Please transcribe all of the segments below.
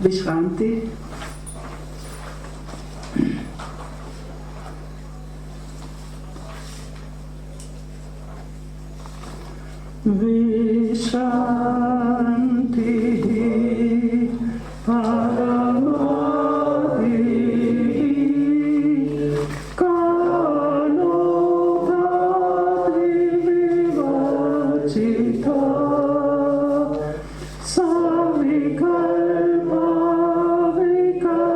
Vishranti. Vishranti Paramati Kanopati Vivachita Savikalpa Vikalpanam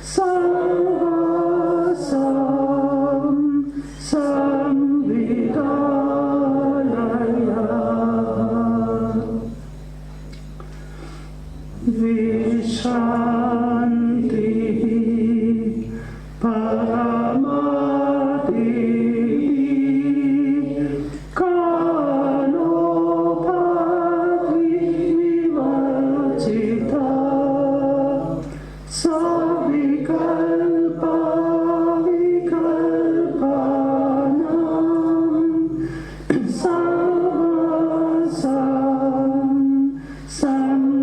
Sarvasam Samvidalaya Vishranti Paramati Kanopati Vivachita Savikalpa Vikalpanam Sarvasam Samvidalaya.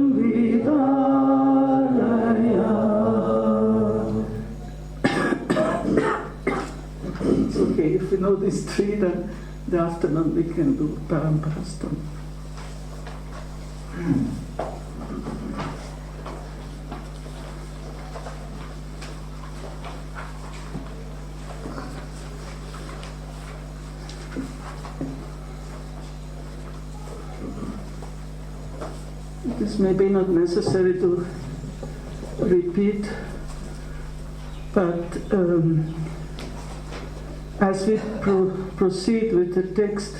It's okay, if we know these three, then the afternoon we can do Paramparastam. It is maybe not necessary to repeat, but as we proceed with the text,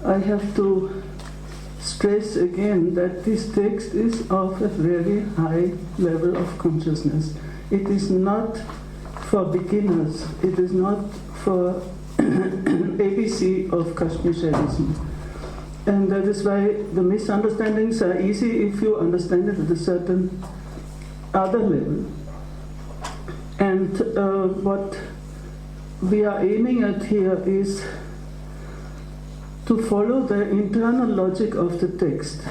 I have to stress again that this text is of a very high level of consciousness. It is not for beginners. It is not for ABC of Kashmir Shaivism. And that is why the misunderstandings are easy if you understand it at a certain other level. And what we are aiming at here is to follow the internal logic of the text.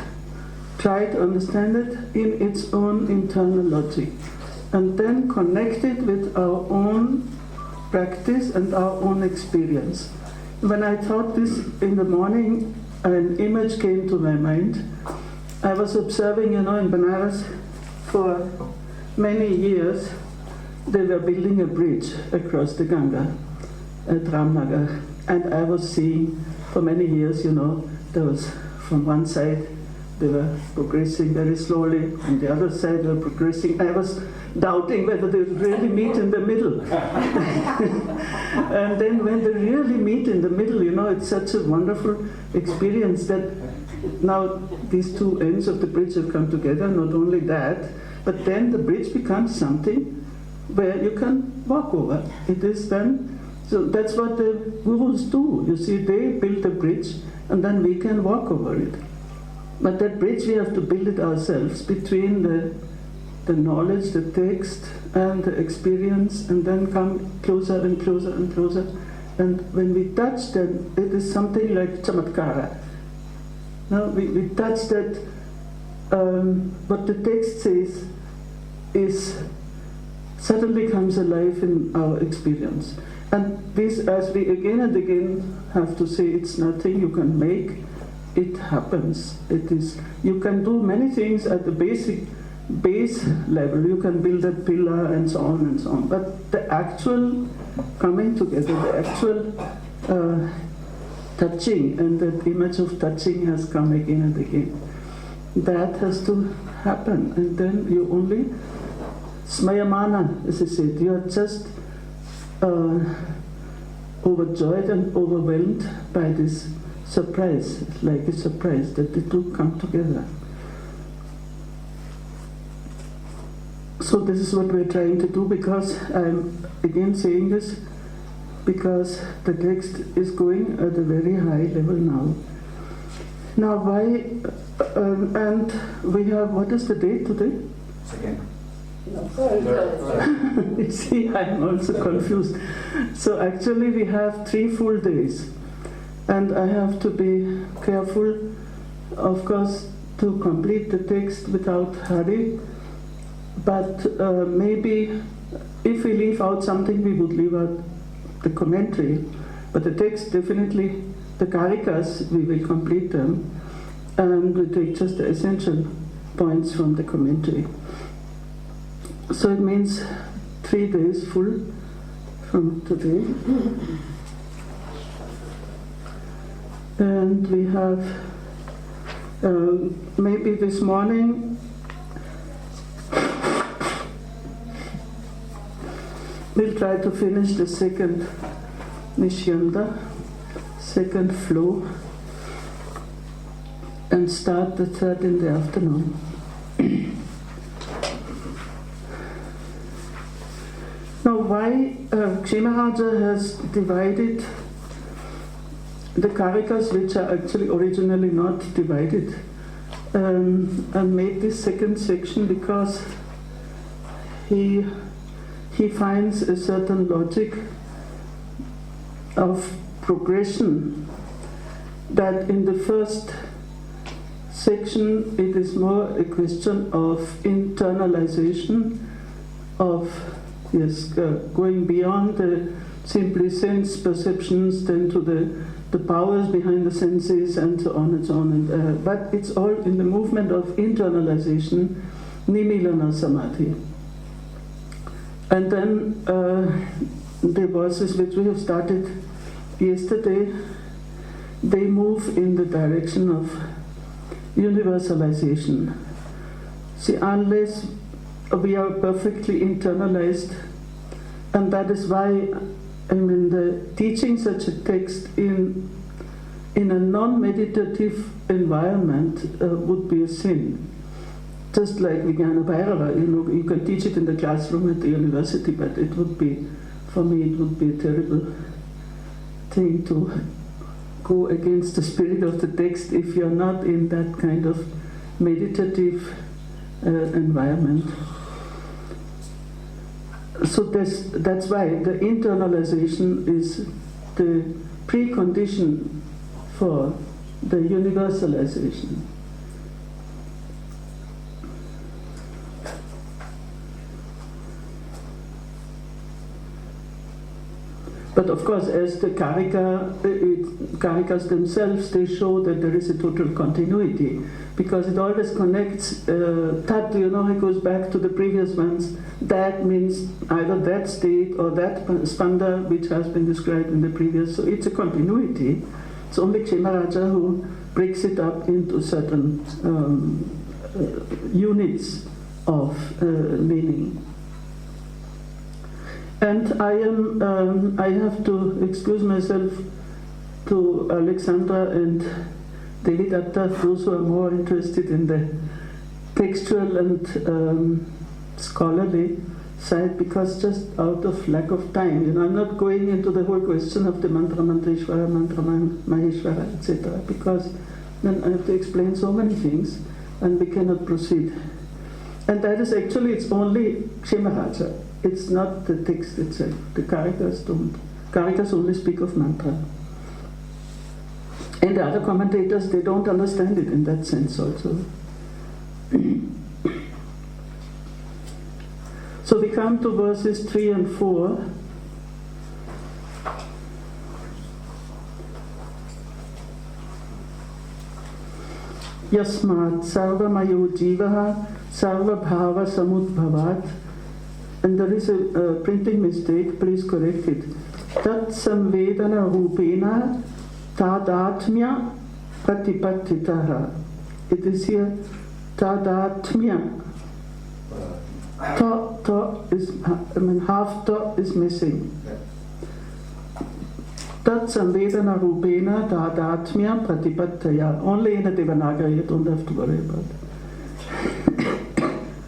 Try to understand it in its own internal logic, and then connect it with our own practice and our own experience. When I thought this in the morning, an image came to my mind. I was observing, in Benares for many years, they were building a bridge across the Ganga at Ramnagar. And I was seeing for many years, there was from one side, they were progressing very slowly, on the other side they were progressing. I was doubting whether they would really meet in the middle. And then when they really meet in the middle, it's such a wonderful experience that now these two ends of the bridge have come together. Not only that, but then the bridge becomes something where you can walk over. It is then, so that's what the gurus do. You see, they build a bridge and then we can walk over it. But that bridge we have to build it ourselves between the knowledge, the text, and the experience, and then come closer and closer and closer. And when we touch them, it is something like chamatkara. Now we touch that, what the text says is suddenly comes alive in our experience. And this, as we again and again have to say, it's nothing you can make, it happens. It is, you can do many things at the base level. You can build a pillar and so on and so on. But the actual coming together, the actual touching, and that image of touching has come again and again. That has to happen. And then you only smayamana, as I said, you are just overjoyed and overwhelmed by this surprise. It's like a surprise that the two come together. So this is what we're trying to do, because I'm again saying this, because the text is going at a very high level now. Now why, and we have, what is the date today? Second. You see, I'm also confused. So actually we have 3 full days. And I have to be careful. Of course, to complete the text without hurry, but maybe if we leave out something, we would leave out the commentary. But the text, definitely, the Kārikas, we will complete them, and we take just the essential points from the commentary. So it means 3 days full from today. And we have maybe this morning we'll try to finish the second Nishyanda, second flow, and start the third in the afternoon. Now, why Kshemarāja has divided the Kārikas, which are actually originally not divided, and made this second section, because he finds a certain logic of progression, that in the first section it is more a question of internalization, of going beyond the simply sense perceptions, then to the powers behind the senses, and so on and so on. But it's all in the movement of internalization, nimilana samadhi. And then the verses which we have started yesterday, they move in the direction of universalization. See, unless we are perfectly internalized, and that is why, the teaching such a text in a non-meditative environment would be a sin. Just like Vijnana Bhairava, you can teach it in the classroom at the university, but it would be, for me, it would be a terrible thing to go against the spirit of the text if you're not in that kind of meditative environment. So that's why the internalization is the precondition for the universalization. But of course, as the Kārikas themselves, they show that there is a total continuity, because it always connects Tat, it goes back to the previous ones. That means either that state or that Spanda, which has been described in the previous. So it's a continuity. It's only Kshemarāja who breaks it up into certain units of meaning. And I have to excuse myself to Alexandra and David Atta, those who are more interested in the textual and scholarly side, because just out of lack of time, I'm not going into the whole question of the mantra, mantreshvara, mantra, maheshvara, etc., because then I have to explain so many things and we cannot proceed. And that is actually, it's only Kshemarāja. It's not the text itself. The Kārikas don't. Kārikas only speak of mantra. And the other commentators, they don't understand it in that sense also. So we come to verses 3 and 4. Yasmat sarvamayo jivaha sarvabhava samudbhavat. And there is a printing mistake, please correct it. Tat samvedana rupena tadatmya pratipattitaha. It is here tadatmya. Ta is, half ta is missing. Tat samvedana rupena tadatmya pratipattaya. Only in the Devanagari, you don't have to worry about it.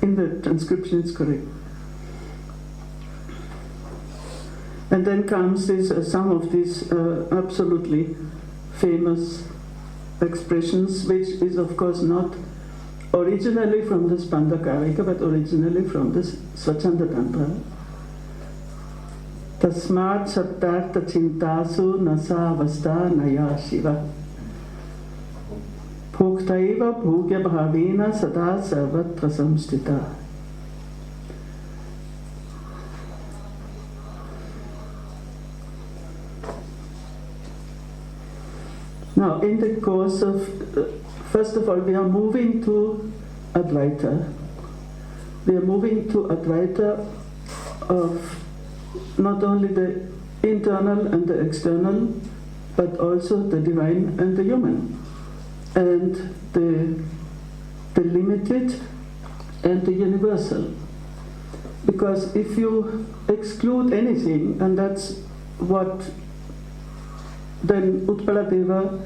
In the transcription it's correct. And then comes some of these absolutely famous expressions, which is of course not originally from the Spanda Kārikā, but originally from the Swachanda Tantra. Tasmat sattartha chintasu nasa avastha naya shiva. Bhoktaiva bhogya bhavena sada sarvatra samstita. Now, in the course of, first of all, we are moving to Advaita. We are moving to Advaita of not only the internal and the external, but also the divine and the human, and the limited and the universal. Because if you exclude anything, and that's what then Utpaladeva,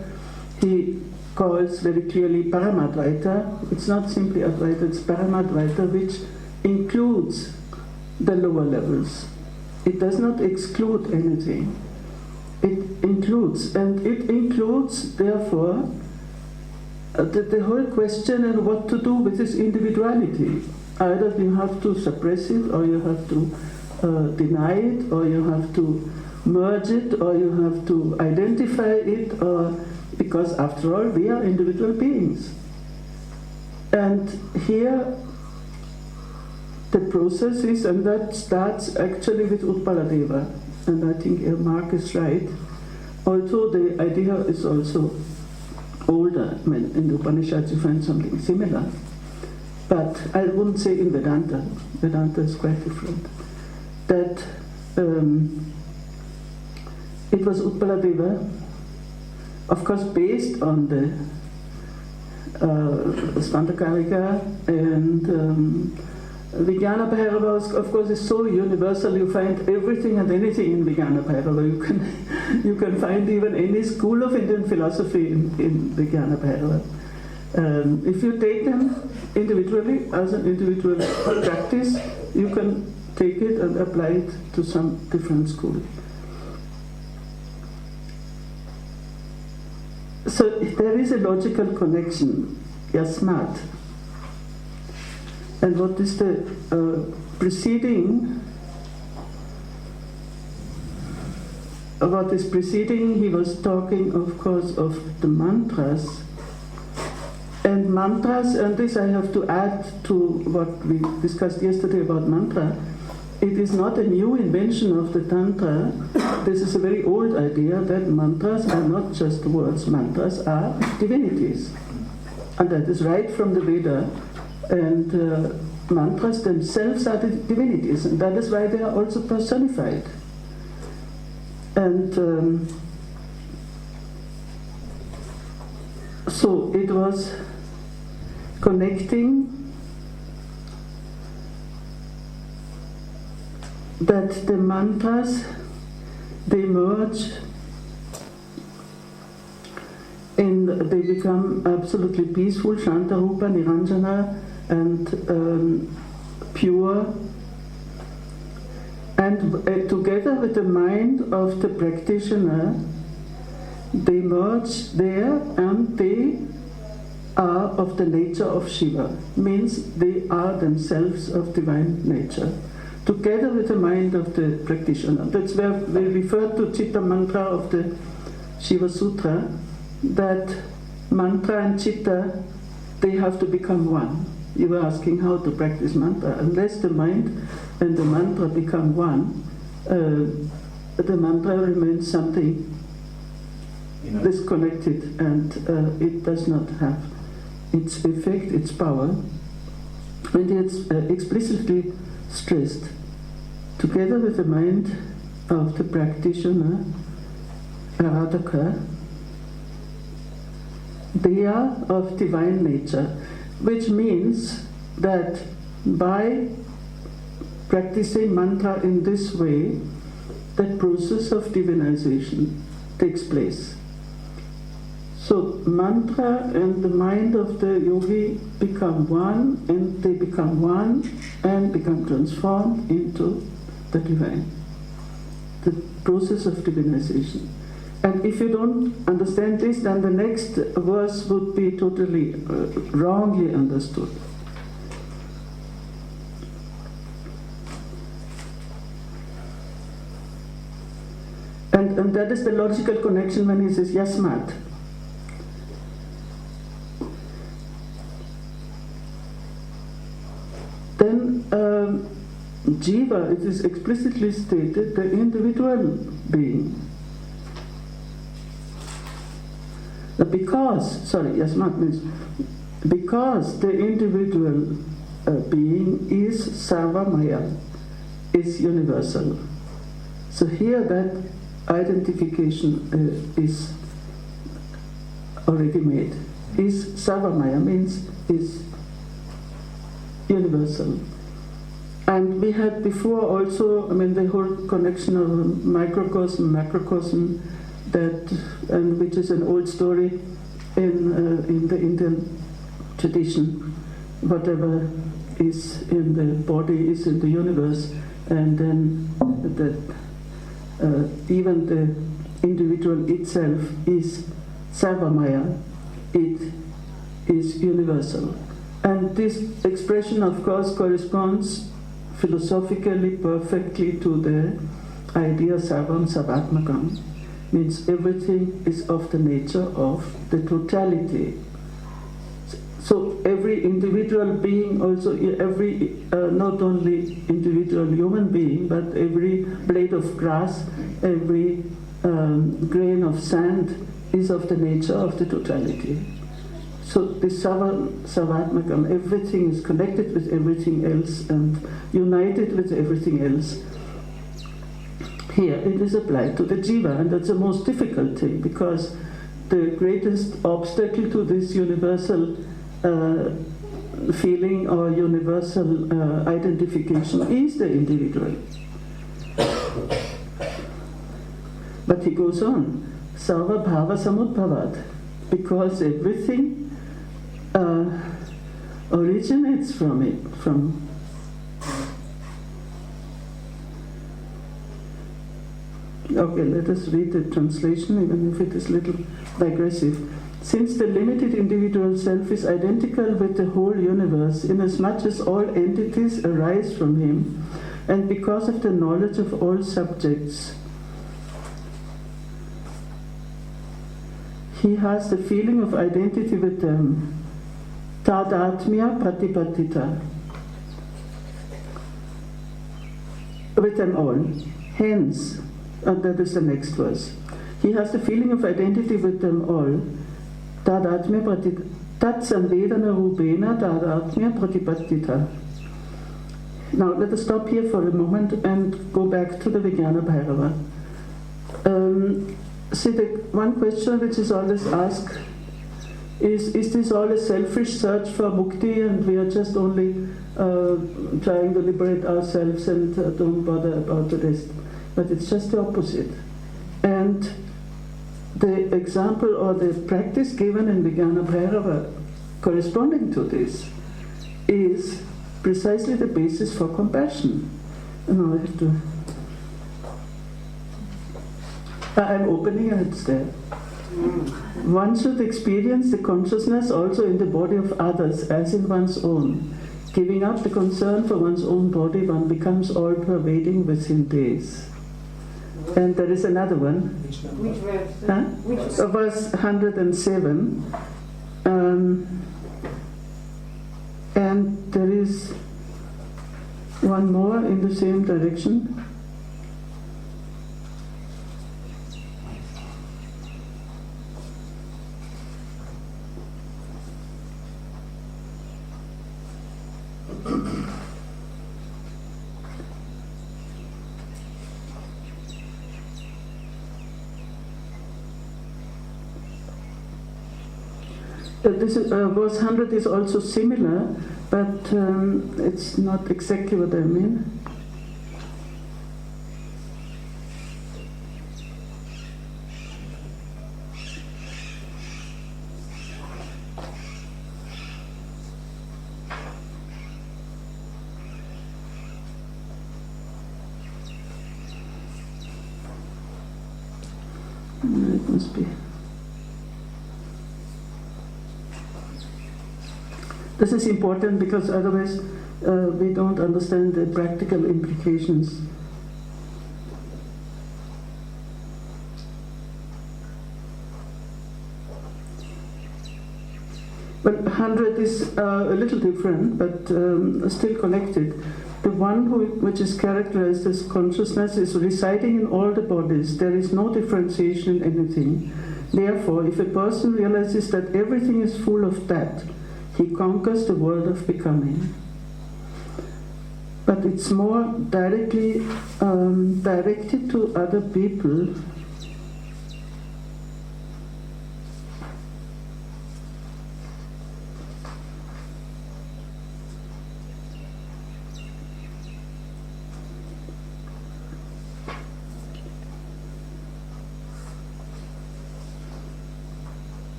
he calls very clearly Paramadvaita. It's not simply Advaita, it's Paramadvaita, which includes the lower levels. It does not exclude anything. It includes, and it includes, therefore, the whole question and what to do with this individuality. Either you have to suppress it, or you have to deny it, or you have to merge it, or you have to identify it, or because after all we are individual beings. And here the process is, and that starts actually with Utpaladeva, and I think Mark is right, although the idea is also older. I mean, in the Upanishads you find something similar, but I wouldn't say in Vedanta. Vedanta is quite different. That it was Utpaladeva, of course based on the Spanda Kārikā, and Vijnana Bhairava, of course, is so universal. You find everything and anything in Vijnana Bhairava. You can find even any school of Indian philosophy in Vijnana Bhairava. If you take them individually as an individual practice, you can take it and apply it to some different school. So there is a logical connection, yasmat. And what is the preceding? What is preceding? He was talking, of course, of the mantras. And mantras, and this I have to add to what we discussed yesterday about mantra. It is not a new invention of the Tantra. This is a very old idea that mantras are not just words. Mantras are divinities. And that is right from the Veda. And mantras themselves are the divinities, and that is why they are also personified. And so it was connecting that the mantras, they merge and they become absolutely peaceful, Shantarupa, Niranjana, and pure, and together with the mind of the practitioner, they merge there, and they are of the nature of Shiva, means they are themselves of divine nature, together with the mind of the practitioner. That's where we refer to Chitta Mantra of the Shiva Sutra, that mantra and chitta, they have to become one. You were asking how to practice mantra. Unless the mind and the mantra become one, the mantra remains something disconnected, and it does not have its effect, its power. And it's explicitly stressed, together with the mind of the practitioner, Aradhaka, they are of divine nature, which means that by practicing mantra in this way, that process of divinization takes place. So mantra and the mind of the yogi become one, and they become one and become transformed into the divine. The process of divinization. And if you don't understand this, then the next verse would be totally wrongly understood. And that is the logical connection when he says yasmat. jiva, it is explicitly stated, the individual being. Because the individual being is sarvamaya, is universal. So here that identification is already made. Is sarvamaya means is universal. And we had before also, the whole connection of microcosm, macrocosm, and which is an old story in the Indian tradition. Whatever is in the body is in the universe, and then even the individual itself is sarvamaya. It is universal. And this expression, of course, corresponds philosophically perfectly to the idea sarvam sarvatmakam, means everything is of the nature of the totality. So every individual being, also every, not only individual human being, but every blade of grass, every grain of sand is of the nature of the totality. So this sarvatmakam, everything is connected with everything else and united with everything else. Here it is applied to the jiva, and that's the most difficult thing, because the greatest obstacle to this universal feeling or universal identification is the individual. But he goes on, sarva bhava samudbhavat, because everything originates from it, Okay, let us read the translation, even if it is a little digressive. Since the limited individual self is identical with the whole universe, inasmuch as all entities arise from him, and because of the knowledge of all subjects, he has the feeling of identity with them. Tadatmya pratipatita. With them all. Hence, that is the next verse. He has the feeling of identity with them all. Tadatmya pratipatita. Tat samvedana rubena tadatmya pratipatita. Now let us stop here for a moment and go back to the Vijnana Bhairava. See, the one question which is always asked is this all a selfish search for mukti, and we are just only trying to liberate ourselves and don't bother about the rest? But it's just the opposite. And the example or the practice given in Vijnana Bhairava corresponding to this is precisely the basis for compassion. And I have to... I'm opening it there. One should experience the consciousness also in the body of others as in one's own. Giving up the concern for one's own body, one becomes all-pervading within days. And there is another one. Which verse? Huh? Which verse 107. And there is one more in the same direction. This is, verse 100 is also similar, but it's not exactly what I mean. It must be. This is important because otherwise we don't understand the practical implications. But 100 is a little different, but still connected. The one which is characterized as consciousness is residing in all the bodies. There is no differentiation in anything. Therefore, if a person realizes that everything is full of that, he conquers the world of becoming. But it's more directly directed to other people.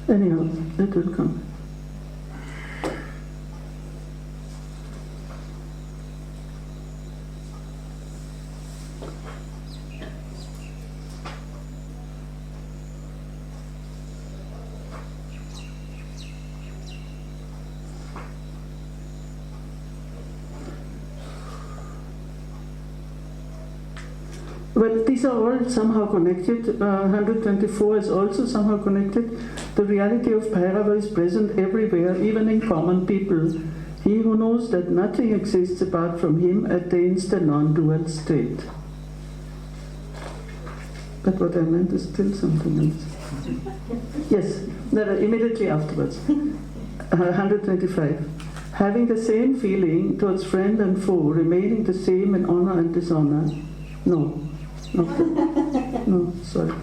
Anyhow, it will come. But these are all somehow connected. 124 is also somehow connected. The reality of Bhairava is present everywhere, even in common people. He who knows that nothing exists apart from him attains the non-dual state. But what I meant is still something else. Yes, immediately afterwards. 125. Having the same feeling towards friend and foe, remaining the same in honor and dishonor. No, sorry.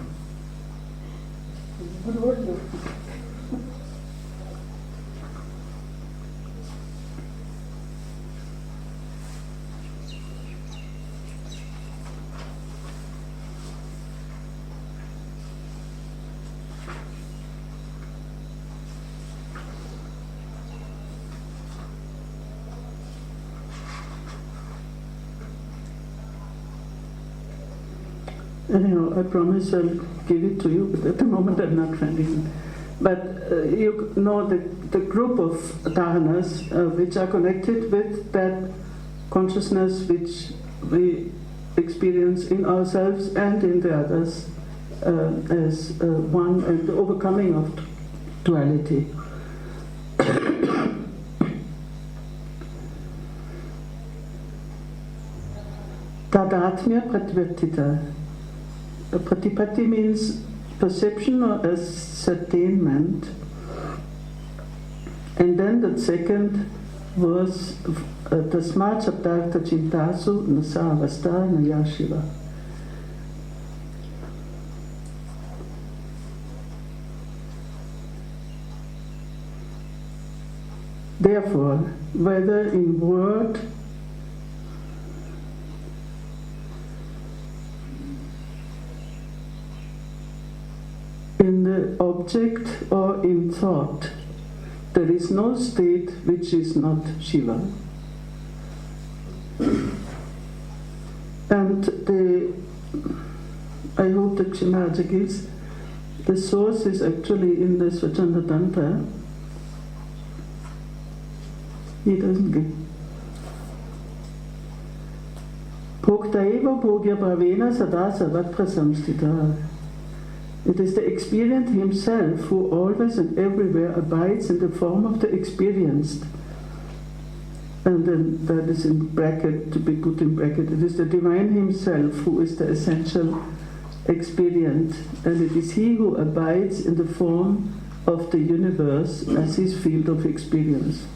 Anyhow, I promise I'll give it to you, but at the moment I'm not finding it. But you know the group of dharanas which are connected with that consciousness which we experience in ourselves and in the others as one, and the overcoming of duality. Tadatmya pratvertita. Pratipatti means perception or ascertainment. And then the second was Tasmat Saptartha Chintasu Nasa Avasta Naya Shiva. Therefore, whether in word, in the object or in thought, there is no state which is not Shiva. And I hope that Kshimaraja gives, the source is actually in the Swachanda Tantra. He doesn't give. Bhoktaiva bhogya bhavena sada sarvatra samstita. It is the experienced himself who always and everywhere abides in the form of the experienced. And then that is in bracket, to be put in bracket. It is the divine himself who is the essential experience. And it is he who abides in the form of the universe as his field of experience.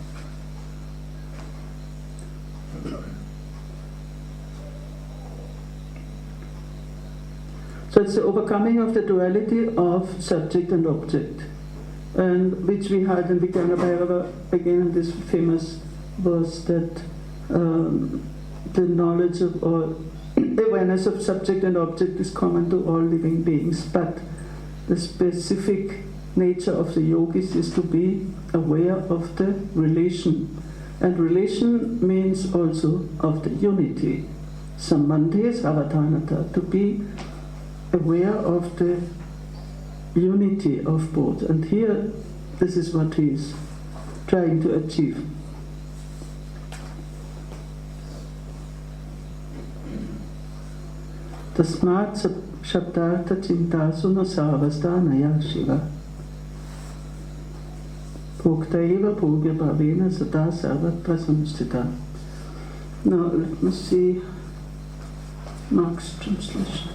So it's the overcoming of the duality of subject and object, and which we had in Vijnana Bhairava, again this famous verse that the knowledge of, or awareness of subject and object is common to all living beings, but the specific nature of the yogis is to be aware of the relation. And relation means also of the unity. Sambandhe savatanata, to be aware of the unity of both. And here, this is what he is trying to achieve. Tasmat shabdartha chintasu nasavasta naya shiva. Bhoktaiva bhogya bhavena sada sarvatra samstita. Now let me see Mark's translation.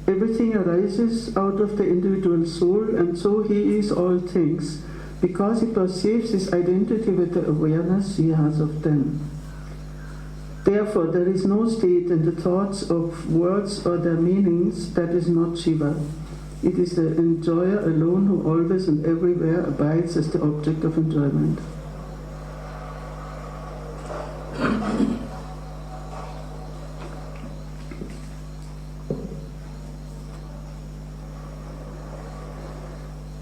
Everything arises out of the individual soul, and so he is all things, because he perceives his identity with the awareness he has of them. Therefore, there is no state in the thoughts of words or their meanings that is not Shiva. It is the enjoyer alone who always and everywhere abides as the object of enjoyment.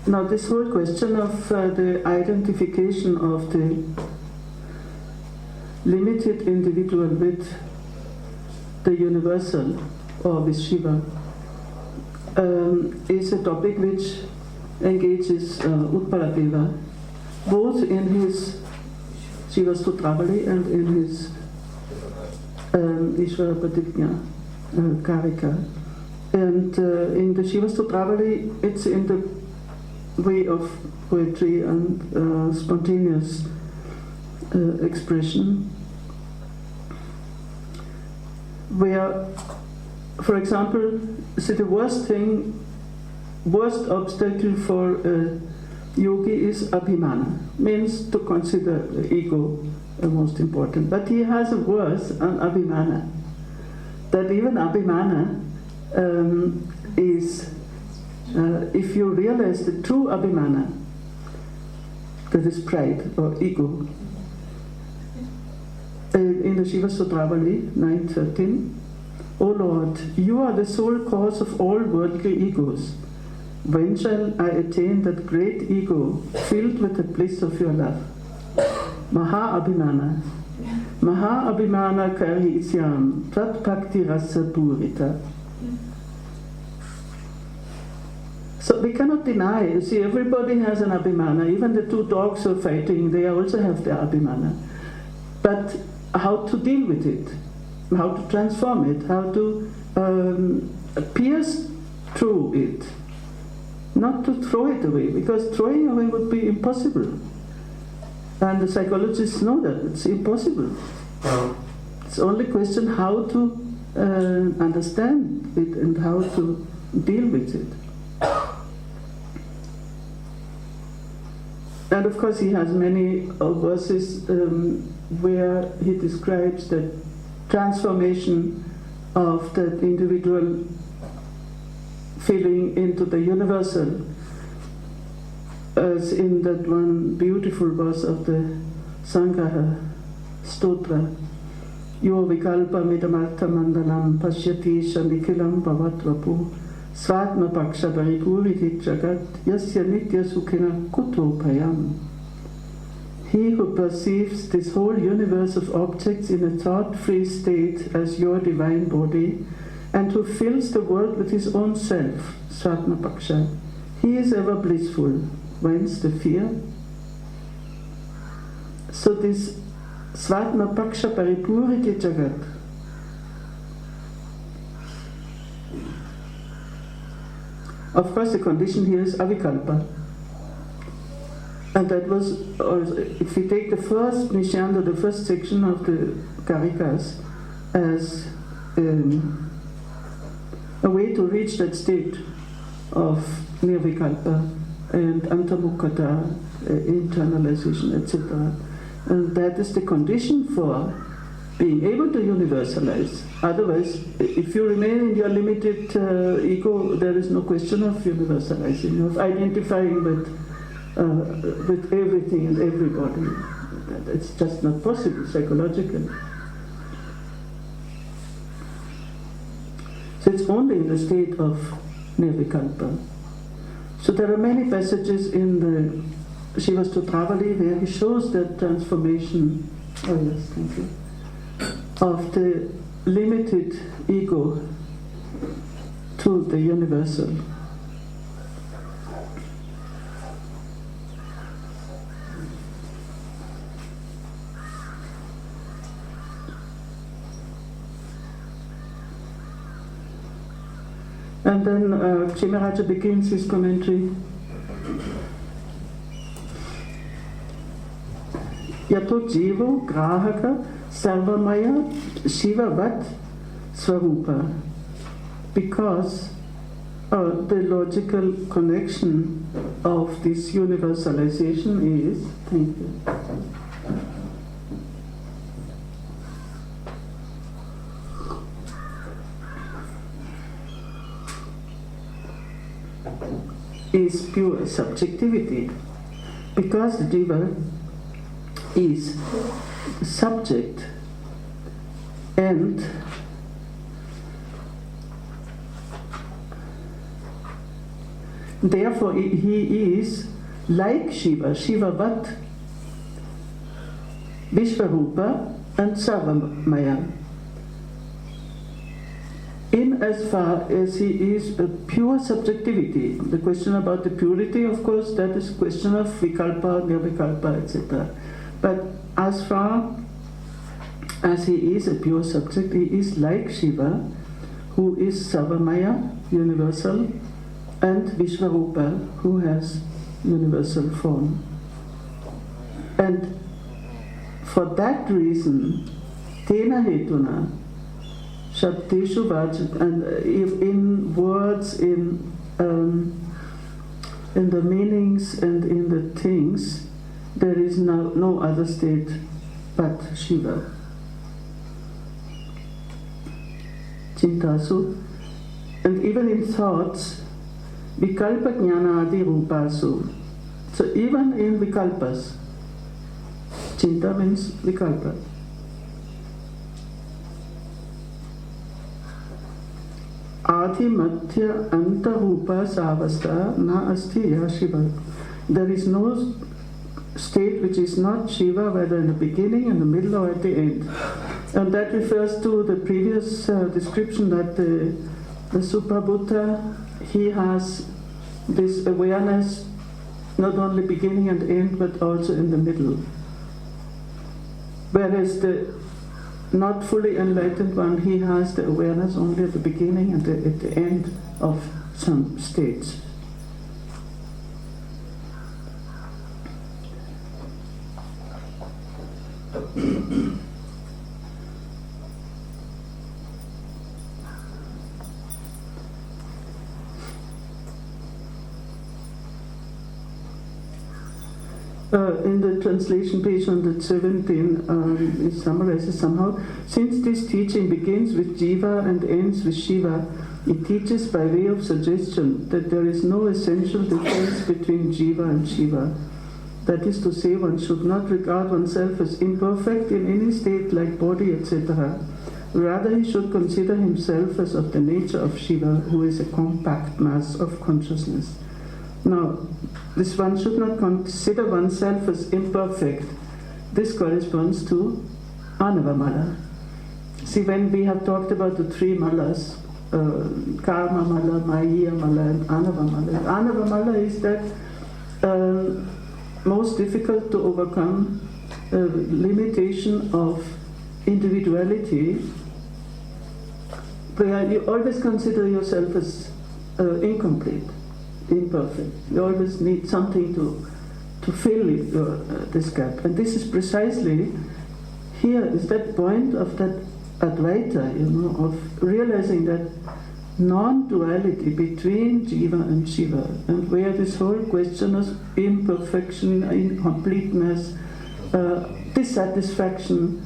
Now, this whole question of the identification of the limited individual with the universal, or with Shiva, is a topic which engages Utpaladeva, both in his Shiva Sutravali and in his Ishvara Pratigna, Kārikā. And in the Shiva Sutravali, it's in the way of poetry and spontaneous expression, where, for example, see, the worst obstacle for a yogi is abhimana, means to consider the ego most important. But he has a verse on abhimana, that even abhimana is, if you realize the true abhimana, that is pride or ego. In the Shiva Sutravali 9.13, O Lord, you are the sole cause of all worldly egos. When shall I attain that great ego filled with the bliss of your love? Maha Abhimana. Maha Abhimana Kari Isyam Tat Bhakti Rasa Purita. So we cannot deny, you see, everybody has an abhimana. Even the two dogs who are fighting, they also have their abhimana. But how to deal with it, how to transform it, how to pierce through it, not to throw it away, because throwing away would be impossible. And the psychologists know that it's impossible. It's only a question how to understand it and how to deal with it. And of course he has many verses where he describes the transformation of that individual feeling into the universal, as in that one beautiful verse of the Sangraha Stotra, Yo vikalpa midamartha mandalam pashyati shandikilam bhavatvapu Svatma paksha paripuriti jagat yasya nitya sukhina kuto payam. He who perceives this whole universe of objects in a thought-free state as your divine body, and who fills the world with his own self, Svatma paksha, he is ever blissful. Whence the fear? So this Svatma paksha paripuriti jagat, of course, the condition here is avikalpa. And that was, if we take the first Nishanda, the first section of the Kārikās, as a way to reach that state of nirvikalpa and antamukkata, internalization, etc. And that is the condition for being able to universalize. Otherwise, if you remain in your limited ego, there is no question of universalizing, of identifying with everything and everybody. It's just not possible psychologically. So it's only in the state of nirvikalpa. So there are many passages in the Shiva Sutravali where he shows that transformation, oh yes, thank you, of the limited ego to the universal. And then Kshemaraja begins his commentary. Yato jivo grahaka sarvamaya shiva vat swarupa. Because the logical connection of this universalization is, thank you, is pure subjectivity. Because the jiva is subject and therefore he is like Shiva, Shivavat, Vishvarupa and Sarvamaya. In as far as he is a pure subjectivity, the question about the purity, of course, that is a question of vikalpa, nirvikalpa, etc. But as far as he is a pure subject, he is like Shiva, who is Sarvamaya, universal, and Vishvarupa, who has universal form. And for that reason, Tena Hetuna, Shabdeshu Vajat, and in words, in the meanings and in the things, there is no other state but Shiva. Chintasu, and even in thoughts, Vikalpa Jnana Adi Rupasu. So even in Vikalpas, Chinta means Vikalpa. Adi Madhya Anta Rupa Savasta Na Asti Ya Shiva. There is no state which is not Shiva, whether in the beginning, in the middle, or at the end. And that refers to the previous description that the Suprabhuta, he has this awareness not only beginning and end, but also in the middle. Whereas the not fully enlightened one, he has the awareness only at the beginning and at the end of some states. In the translation page 117, it summarizes somehow, since this teaching begins with jiva and ends with shiva, it teaches by way of suggestion that there is no essential difference between jiva and shiva. That is to say, one should not regard oneself as imperfect in any state like body, etc. Rather, he should consider himself as of the nature of Shiva, who is a compact mass of consciousness. Now, this one should not consider oneself as imperfect. This corresponds to Anavamala. See, when we have talked about the three malas, Karma Mala, Maya Mala, and Anavamala. Anavamala is that most difficult to overcome limitation of individuality, where you always consider yourself as incomplete, imperfect. You always need something to fill this gap. And this is precisely, here is that point of that Advaita, of realizing that non-duality between jiva and shiva, and where this whole question of imperfection, incompleteness, dissatisfaction,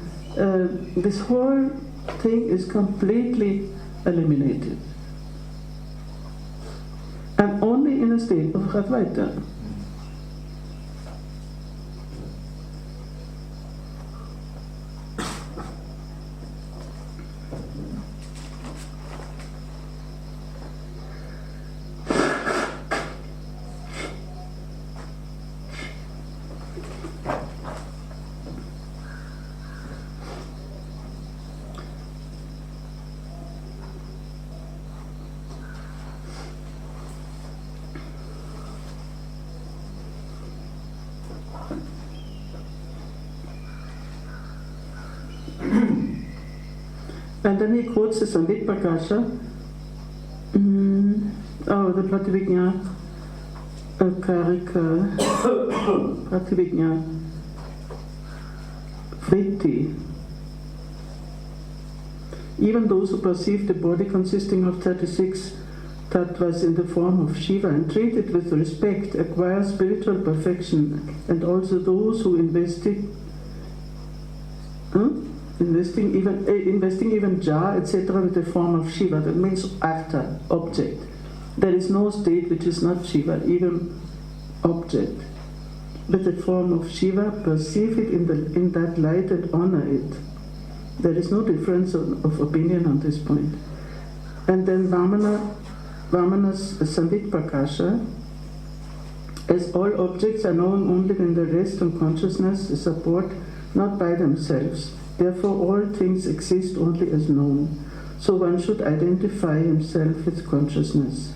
this whole thing is completely eliminated. And only in a state of Advaita. And then he quotes the Sambit Prakasha. the Prativijñā, Kārikā, Prativijñā, vritti. Even those who perceive the body consisting of 36 tattvas in the form of Shiva and treat it with respect acquire spiritual perfection, and also those who investing even jar, etc. with the form of Shiva, that means actor, object. There is no state which is not Shiva, even object. With the form of Shiva, perceive it in that light and honor it. There is no difference of opinion on this point. And then Vamana's Samvit Prakasha, as all objects are known only when they rest on consciousness, support, not by themselves. Therefore, all things exist only as known. So one should identify himself with consciousness.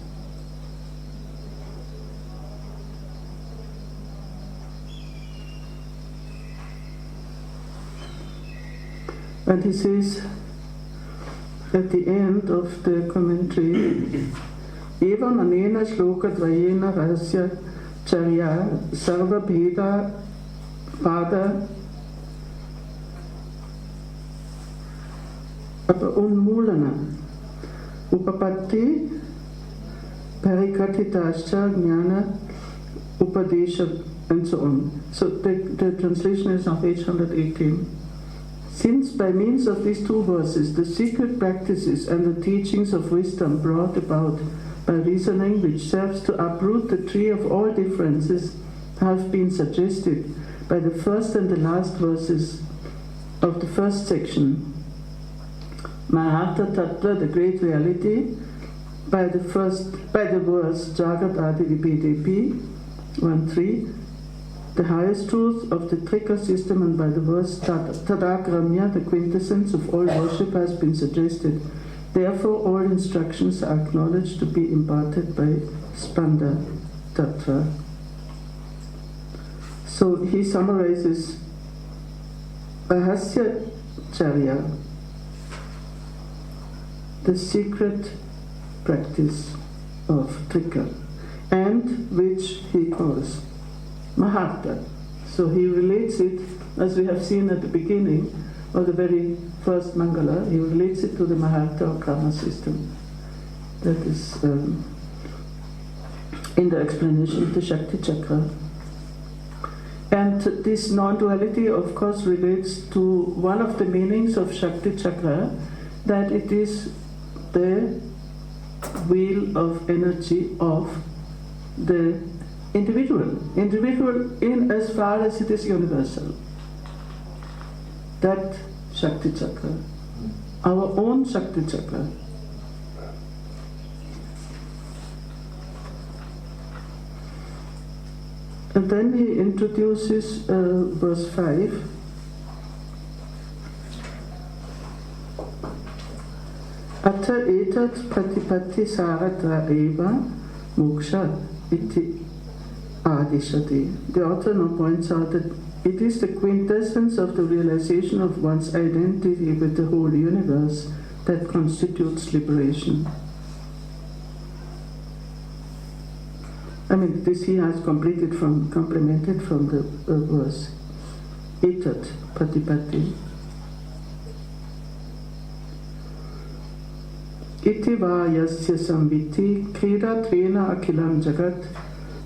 And he says at the end of the commentary, Evam anena shloka dvayena rahasya charya sarva bheda pada unmulana upapatti parikatitascha jnana upadesha, and so on. So the translation is of page 118. Since by means of these two verses the secret practices and the teachings of wisdom brought about by reasoning, which serves to uproot the tree of all differences, have been suggested by the first and the last verses of the first section, Mahatma Tattva, the great reality, by the verse Jagat Adi Vibhedepi 1.3, the highest truth of the Trika system, and by the verse Tadagramya, the quintessence of all worship, has been suggested. Therefore, all instructions are acknowledged to be imparted by Spanda Tattva. So he summarizes Rahasya Charya, the secret practice of Trika, and which he calls Mahatma. So he relates it, as we have seen at the beginning of the very first Mangala, he relates it to the Mahatma or Karma system. That is in the explanation of the Shakti Chakra. And this non-duality, of course, relates to one of the meanings of Shakti Chakra, that it is the wheel of energy of the individual in as far as it is universal. That Shakti Chakra, our own Shakti Chakra. And then he introduces verse 5. Ata etat pratipatti saratra eva moksha iti adishati. The author now points out that it is the quintessence of the realization of one's identity with the whole universe that constitutes liberation. I mean, this he has complemented from the verse. Etat pratipatti. Iti va yasya samviti krida tvena akilam jagat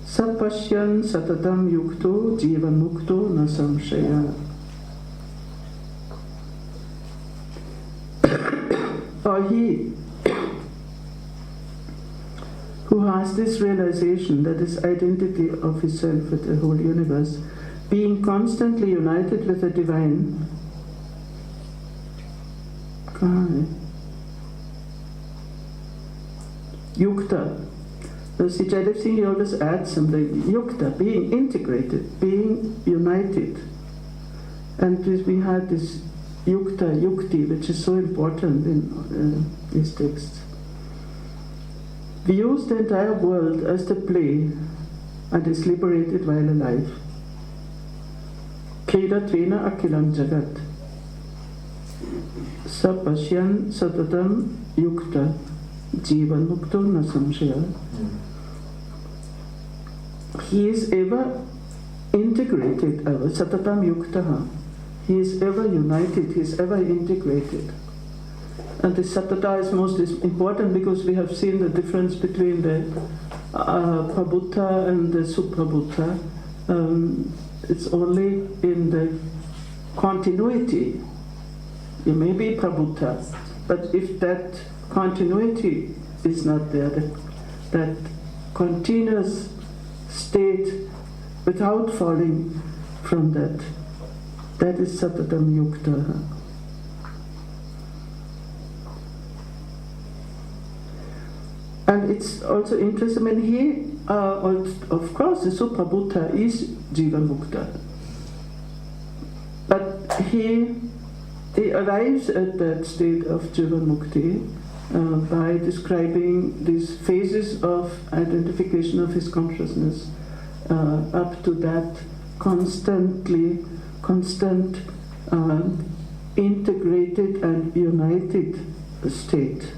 sapashyan satatam yukto jiva mukto na samshaya. Or he who has this realization, that is identity of himself with the whole universe, being constantly united with the divine, yukta. See, Jaidev Singh, he always adds something. Yukta, being integrated, being united. And we had this yukta, yukti, which is so important in these texts. We use the entire world as the play and is liberated while alive. Krida tvena akilam jagat. Sapashyan satatam yukta. jivan mukto na samshaya. He is ever integrated, satatam yuktaha. He is ever united, he is ever integrated. And the satata is most important because we have seen the difference between the prabhuta and the suprabhuta. It's only in the continuity. You may be prabhuta, but if that continuity is not there, that continuous state without falling from that is satatam yukta. And it's also interesting, I mean, he, of course, the suprabhuta is jiva mukta. But he arrives at that state of jiva mukti by describing these phases of identification of his consciousness up to that constant, integrated and united state.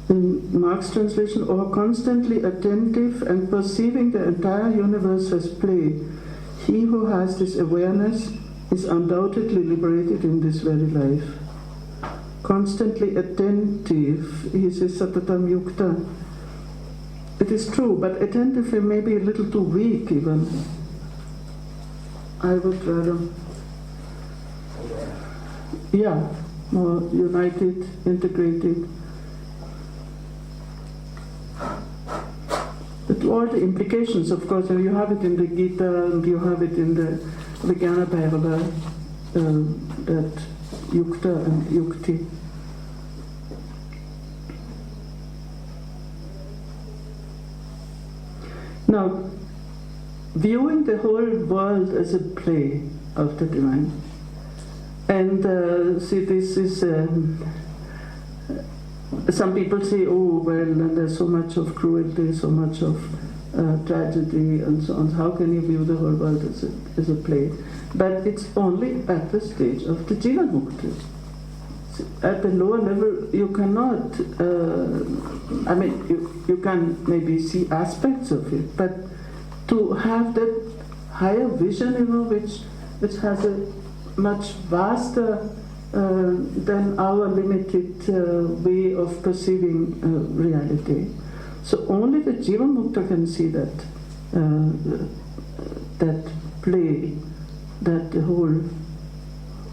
In Mark's translation, or constantly attentive and perceiving the entire universe as play, he who has this awareness is undoubtedly liberated in this very life. Constantly attentive, he says satatam yukta. It is true, but attentive may be a little too weak even. I would rather, more united, integrated. But all the implications, of course, you have it in the Gita and you have it in the Vijnana Bhagavata, that yukta and yukti. Now, viewing the whole world as a play of the divine, and see, this is. Some people say, oh, well, there's so much of cruelty, so much of tragedy, and so on. How can you view the whole world as a play? But it's only at the stage of the jiva mukti. At the lower level, you cannot, you can maybe see aspects of it, but to have that higher vision, which has a much vaster than our limited way of perceiving reality. So only the jiva mukta can see that play, that the whole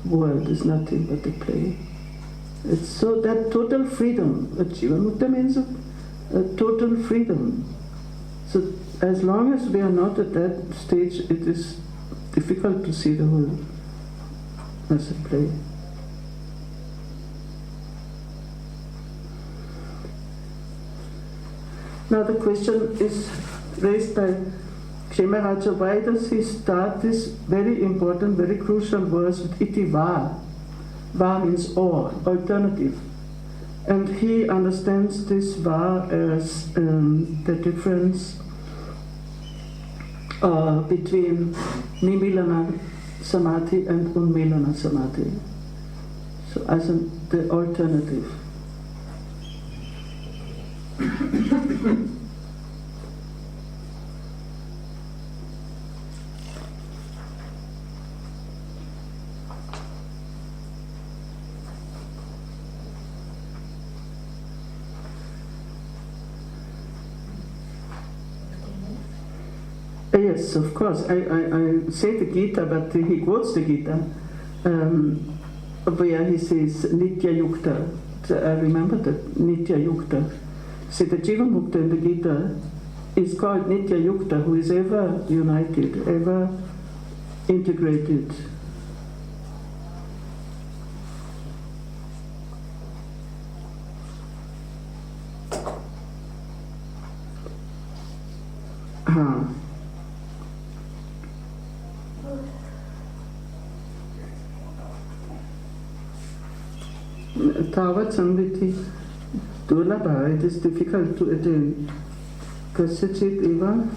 world is nothing but a play. It's so that total freedom. Jiva mukta means a total freedom. So as long as we are not at that stage, it is difficult to see the whole as a play. Now the question is raised by Kshemaraja, why does he start this very important, very crucial verse with iti va? Va means or, alternative. And he understands this va as the difference between nimilana samadhi and unmilana samadhi. So as the alternative. Yes, of course. I say the Gita, but he quotes the Gita, where he says Nitya Yukta. I remember that Nitya Yukta. See, the Jiva Mukta in the Gita is called Nitya Yukta, who is ever united, ever integrated. Tavat samviti durlabha, it is difficult to attain. Kasachit eva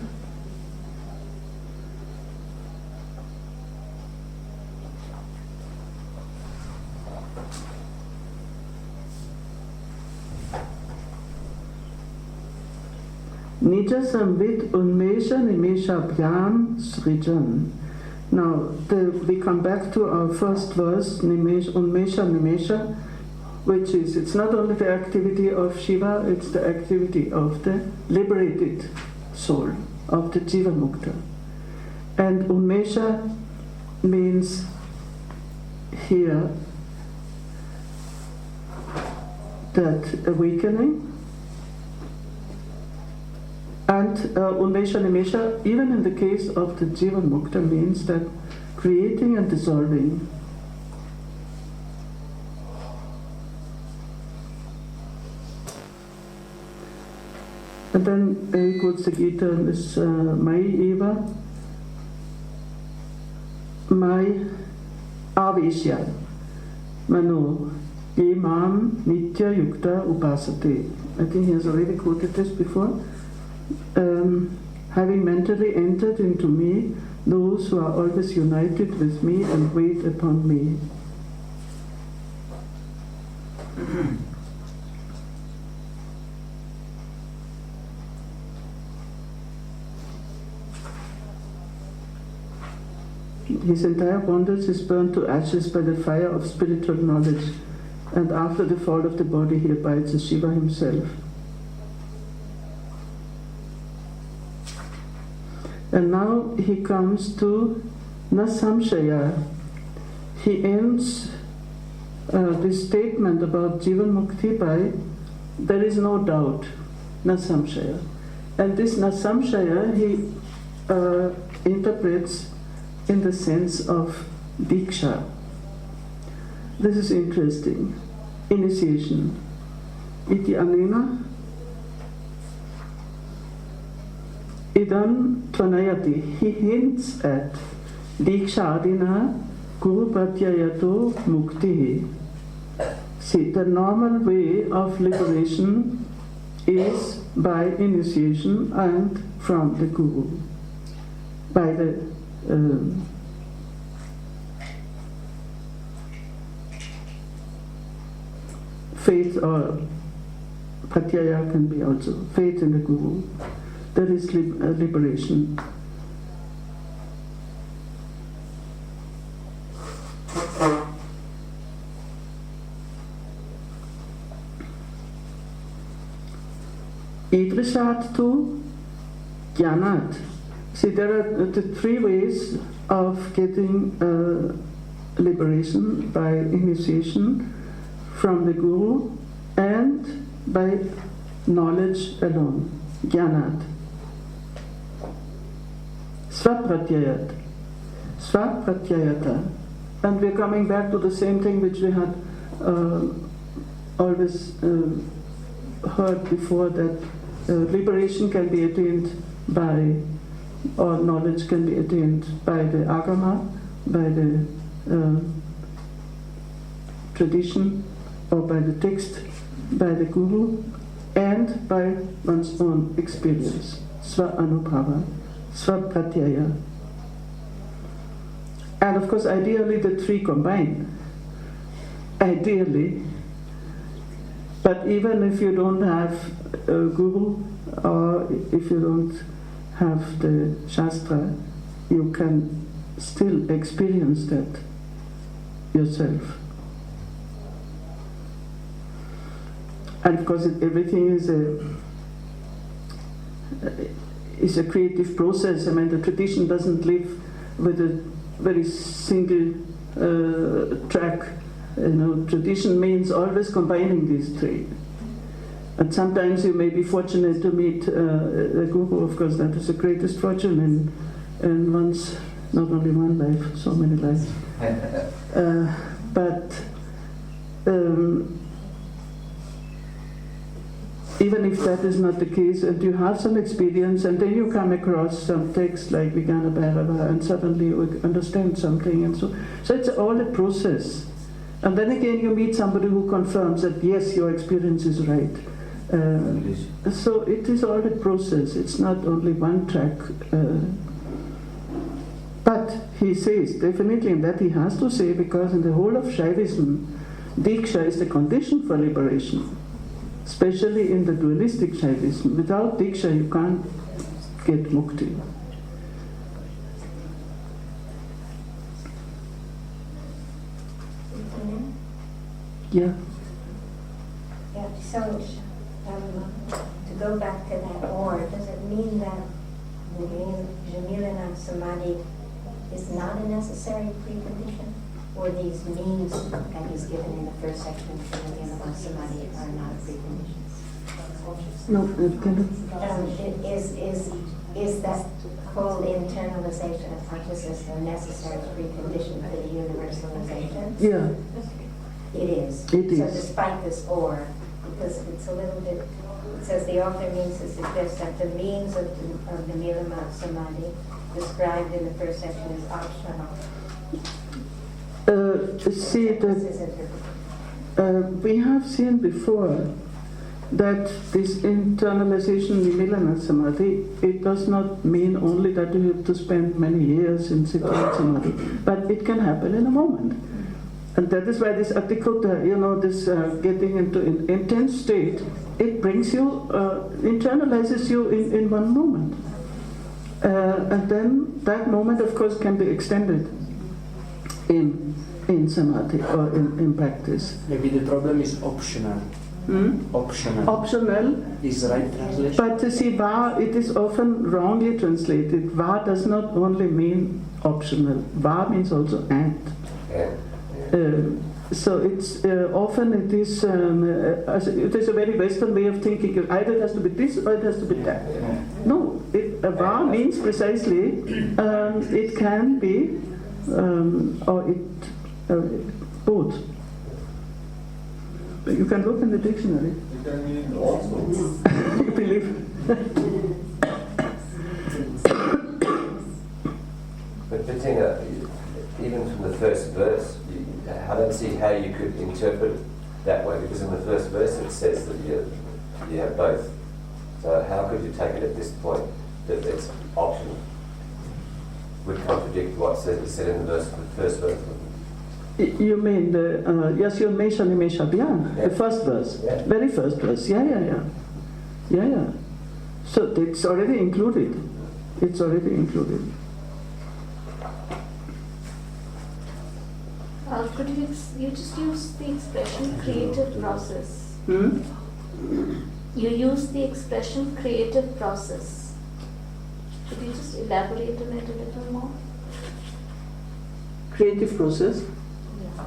Nija samvit unmesha nimesha bhyam srijan. Now, we come back to our first verse, unmesha nimesha, which is, it's not only the activity of Shiva, it's the activity of the liberated soul, of the jiva mukta. And unmesha means here that awakening. And unmesha nimesha, even in the case of the jiva mukta, means that creating and dissolving. And then very good Gita is Mai eva, Mai avishya, Mano, ye mam nitya yukta upasate. I think he has already quoted this before. Having mentally entered into me, those who are always united with me and wait upon me. His entire bondage is burned to ashes by the fire of spiritual knowledge, and after the fall of the body he abides as Shiva himself. And now he comes to nasamshaya. He ends this statement about jivan mukti by, there is no doubt, nasamshaya. And this nasamshaya he interprets in the sense of diksha. This is interesting. Initiation. Iti anena idam tvanayati. He hints at diksha adina guru pratyayato muktihi. See, the normal way of liberation is by initiation and from the guru, by the faith, or pratyaya can be also faith in the guru. There is liberation. Idrishat tu jnanat. See, there are the three ways of getting liberation: by initiation, from the guru, and by knowledge alone, jnanat. Svapratyayat, svapratyayata. And we're coming back to the same thing which we had always heard before, that liberation can be attained by, or knowledge can be attained by the agama, by the tradition, or by the text, by the guru, and by one's own experience. Sva anubhava, sva pratyaya. And of course, ideally the three combine. Ideally. But even if you don't have a guru, or if you don't have the Shastra, you can still experience that yourself. And of course, everything is a creative process. I mean, the tradition doesn't live with a very single track. Tradition means always combining these three. And sometimes you may be fortunate to meet a guru. Of course, that is the greatest fortune in one's, not only one life, so many lives. But even if that is not the case, and you have some experience, and then you come across some text like Vijnana Bhairava, and suddenly you understand something, and so it's all a process. And then again you meet somebody who confirms that yes, your experience is right. So it is all a process, it's not only one track. But he says, definitely, and that he has to say, because in the whole of Shaivism, diksha is the condition for liberation, especially in the dualistic Shaivism. Without diksha, you can't get mukti. Yeah. Yeah, so to go back to that or, does it mean that Jamilana Samadhi is not a necessary precondition? Or these means that he's given in the first section of Jamilana Samadhi are not preconditions? No, is that whole internalization of consciousness a necessary precondition for the universalization? Yeah. It is. It is. So despite this or, because it's a little bit, it says the author means to suggest that the means of the Nirvana Samadhi described in the first section is optional. See that we have seen before that this internalization Nirvana Samadhi, it does not mean only that you have to spend many years in sitting in Samadhi, but it can happen in a moment. And that is why this atikota, this getting into an intense state, it brings you, internalizes you in one moment. And then that moment, of course, can be extended in samadhi or in practice. Maybe the problem is optional. Optional is the right translation. But see, va, it is often wrongly translated. Va does not only mean optional. Va means also and. So it's often it is a very Western way of thinking. Either it has to be this or it has to be that. No, va means precisely it can be or it both. But you can look in the dictionary. It can mean also. You believe? But Bettina, even from the first verse, I don't see how you could interpret it that way, because in the first verse it says that you have both. So how could you take it at this point that it's optional? Would contradict what's said in the first verse. You mean the Yasyon Mesha Nimesha Bhyan, the first verse, very first verse. Yeah. So it's already included. It's already included. Could you just use the expression creative process? Hmm? You use the expression creative process. Could you just elaborate on it a little more? Creative process? Yeah.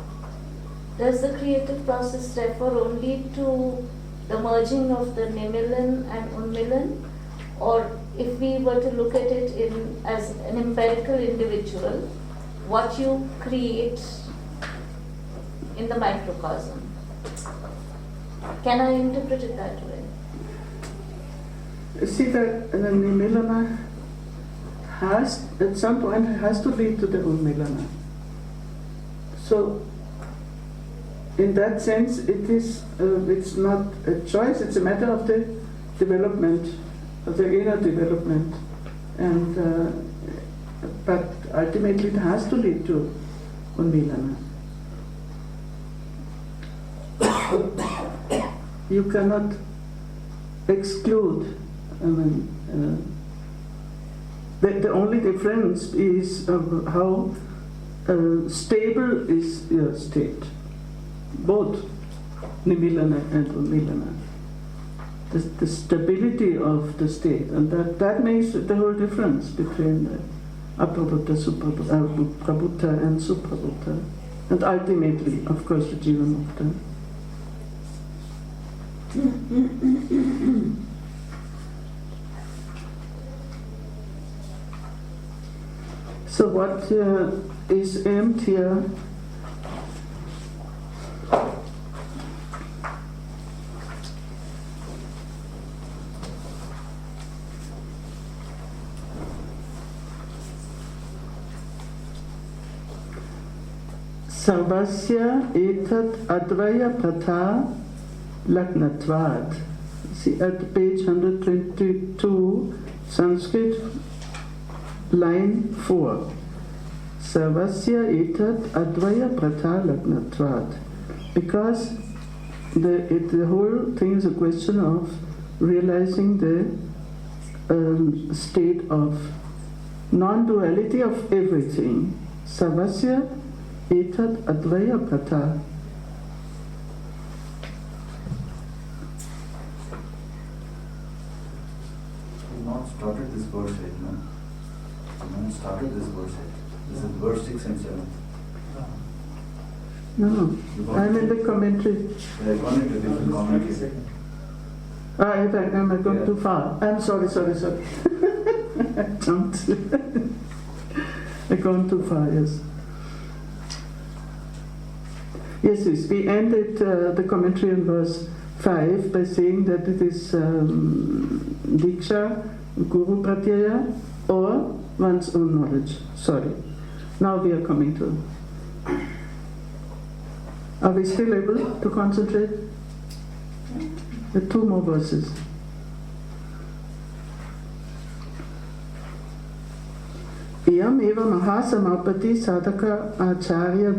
Does the creative process refer only to the merging of the Nimilan and Unmilan? Or if we were to look at it as an empirical individual, what you create in the microcosm? Can I interpret it that way? See that the Nimilana has, at some point, has to lead to the Unmilana. So, in that sense, it's not a choice, it's a matter of the development, of the inner development. And, but ultimately it has to lead to Unmilana. You cannot exclude. The only difference is how stable is your state, both Nimilana and Unmilana. The stability of the state, and that makes the whole difference between Aprabhuta, Prabhuta and Suprabhuta, and ultimately, of course, the jiva mukta. So what is aimed here Sarvasya etat advaya pratha laknatvad. see at page 122, Sanskrit, line 4. Sarvasya etat advaya prata lagnatvat. Because the whole thing is a question of realizing the state of non-duality of everything. Sarvasya etat advaya prata. We've not started this verse yet, no? We've not started this verse yet. This is verse 6 and 7. No, I'm in the commentary. We are going into different commentary. Am I going too far? I'm sorry. I jumped. I've gone too far, yes. Yes, we ended the commentary in verse 5 by saying that it is diksha, guru pratyaya, or one's own knowledge. Sorry. Now we are coming to. Are we still able to concentrate? The 2 more verses. Iyam eva mahasamapatti sadhaka acharya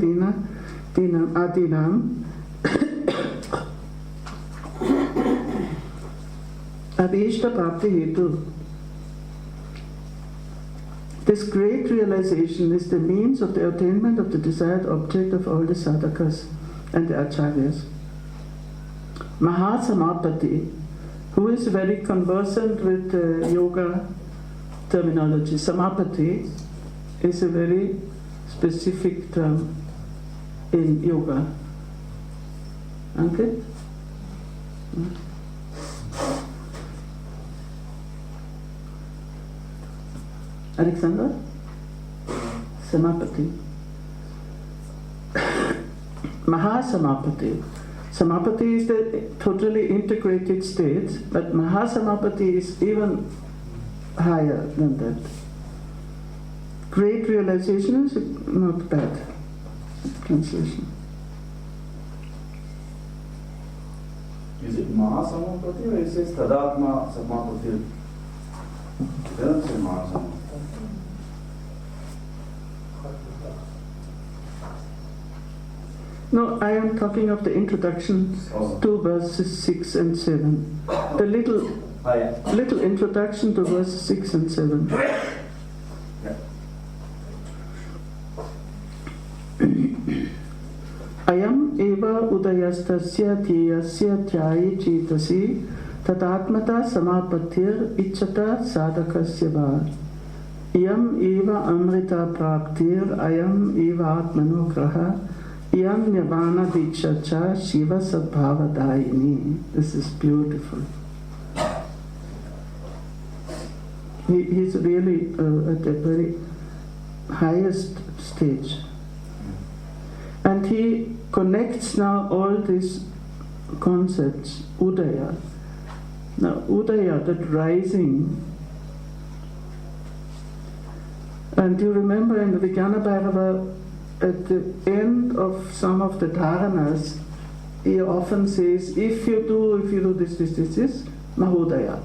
adinam abhishta prapti hetu. This great realization is the means of the attainment of the desired object of all the sadhakas and the acharyas. Mahasamapatti, who is very conversant with yoga terminology. Samapatti is a very specific term in yoga. Okay? Alexander? Samapatti. Mahasamapatti. Samapatti is the totally integrated state, but Mahasamapatti is even higher than that. Great realization is not bad translation. Is it Mahasamapatti or is it Tadatma Samapatti? It doesn't say Mahasamapatti. No, I am talking of the introduction to verses 6 and 7. The little introduction to verses 6 and 7. Ayam eva udayastasya dhiyasya dhyayi cetasi tatatmata samapattir ichata sadhakasya va. Iyam eva amrita praptir ayam eva atmanograha Iyam Nirvana diksha cha shiva sadbhava dayini. This is beautiful. He's really at the very highest stage. And he connects now all these concepts, udaya. Now, udaya, that rising. And you remember in the Vijnana Bhairava, at the end of some of the dharanas, he often says, if you do this, Mahodaya,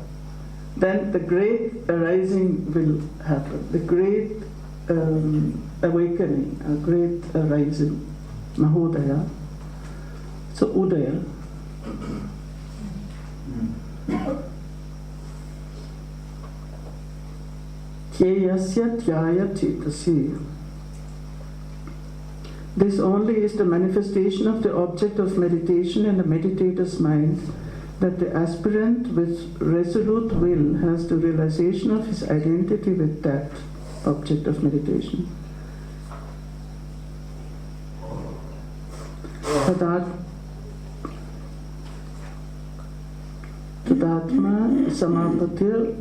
then the great arising will happen, the great awakening, a great arising, Mahodaya. So Udaya. Tyeyasya dhyaya cetasi. This only is the manifestation of the object of meditation in the meditator's mind, that the aspirant with resolute will has the realization of his identity with that object of meditation. Tadatma samapattir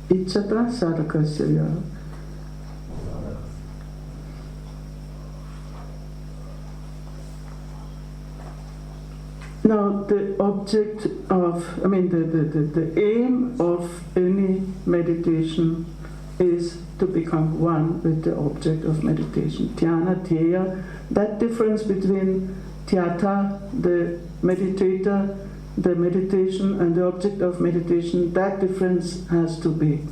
ichata sadhakasya. Now, the object of, the aim of any meditation is to become one with the object of meditation. Dhyana, dhyeya, that difference between dhyata, the meditator, the meditation and the object of meditation, that difference has to be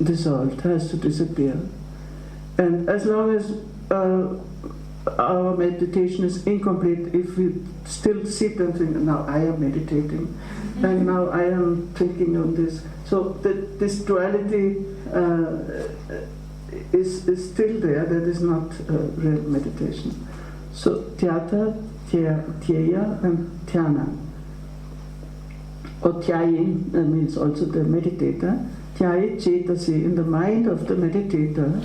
dissolved, has to disappear. And as long as our meditation is incomplete, if we still sit and think, now I am meditating, and now I am thinking on this. So this duality is still there, that is not real meditation. So Dhyata, Dhyeya and Dhyana. Or Dhyayin means also the meditator. Dhyayit cetasi, in the mind of the meditator.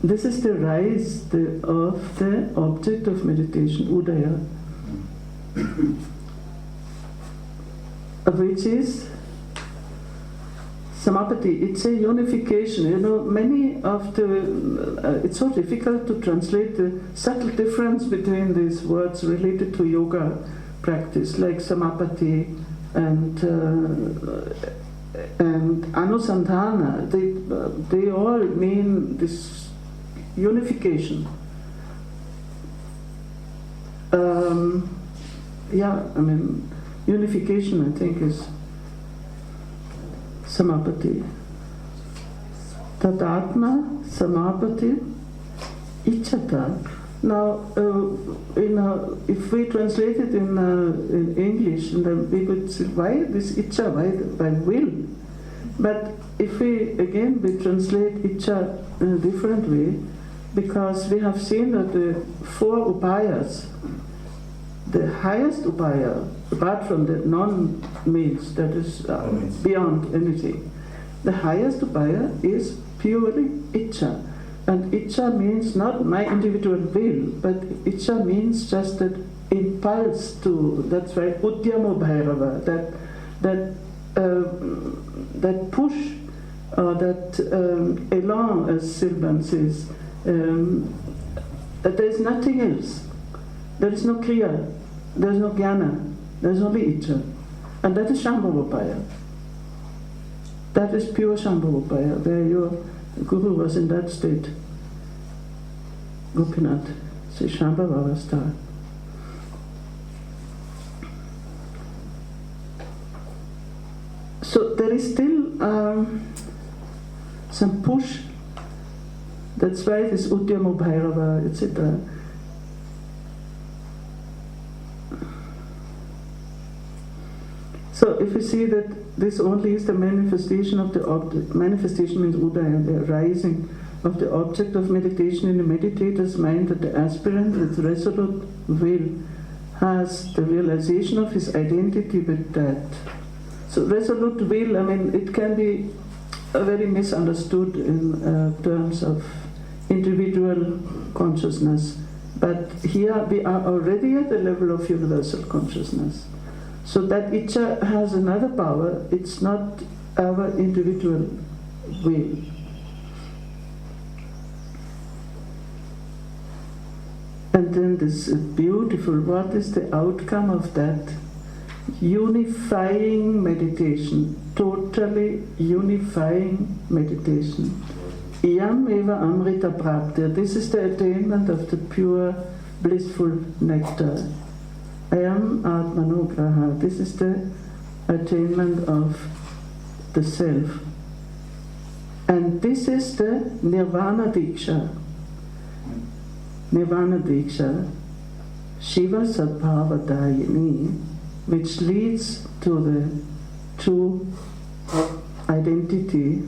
This is the rise of the object of meditation, Udaya, which is samapatti. It's a unification. You know, many of the, it's so difficult to translate the subtle difference between these words related to yoga practice, like samapatti and anusandhana. They all mean this unification. Unification, I think, is samapatti. Tadatma, samapatti, ichata. Now, if we translate it in English, then we could say, why this icha? Why by will? But if we translate icha in a different way, because we have seen that the 4 upayas, the highest upaya, apart from the non-means, that is beyond anything, the highest upaya is purely icha. And icha means not my individual will, but icha means just that impulse to, that's why udyamo bhairava, that push, or that elan, as Silvan says, that there is nothing else. There is no kriya, there is no jnana, there is only icha. And that is Shambhavapaya. That is pure Shambhavapaya, where your Guru was in that state. Gopinath, say Shambhavavastha. So there is still some push. That's why this Udyamo Bhairava, etc. So if we see that this only is the manifestation of the object, manifestation means Udaya, the rising of the object of meditation in the meditator's mind, that the aspirant with resolute will has the realization of his identity with that. So resolute will, it can be very misunderstood in terms of individual consciousness, but here we are already at the level of universal consciousness. So that icha has another power, it's not our individual will. And then this beautiful, what is the outcome of that? Unifying meditation, totally unifying meditation. Iyam eva amrita prapti. This is the attainment of the pure, blissful nectar. Ayam atmanugraha. This is the attainment of the self. And this is the Nirvana diksha. Nirvana diksha, Shiva Sadbhava Dayini, which leads to the true identity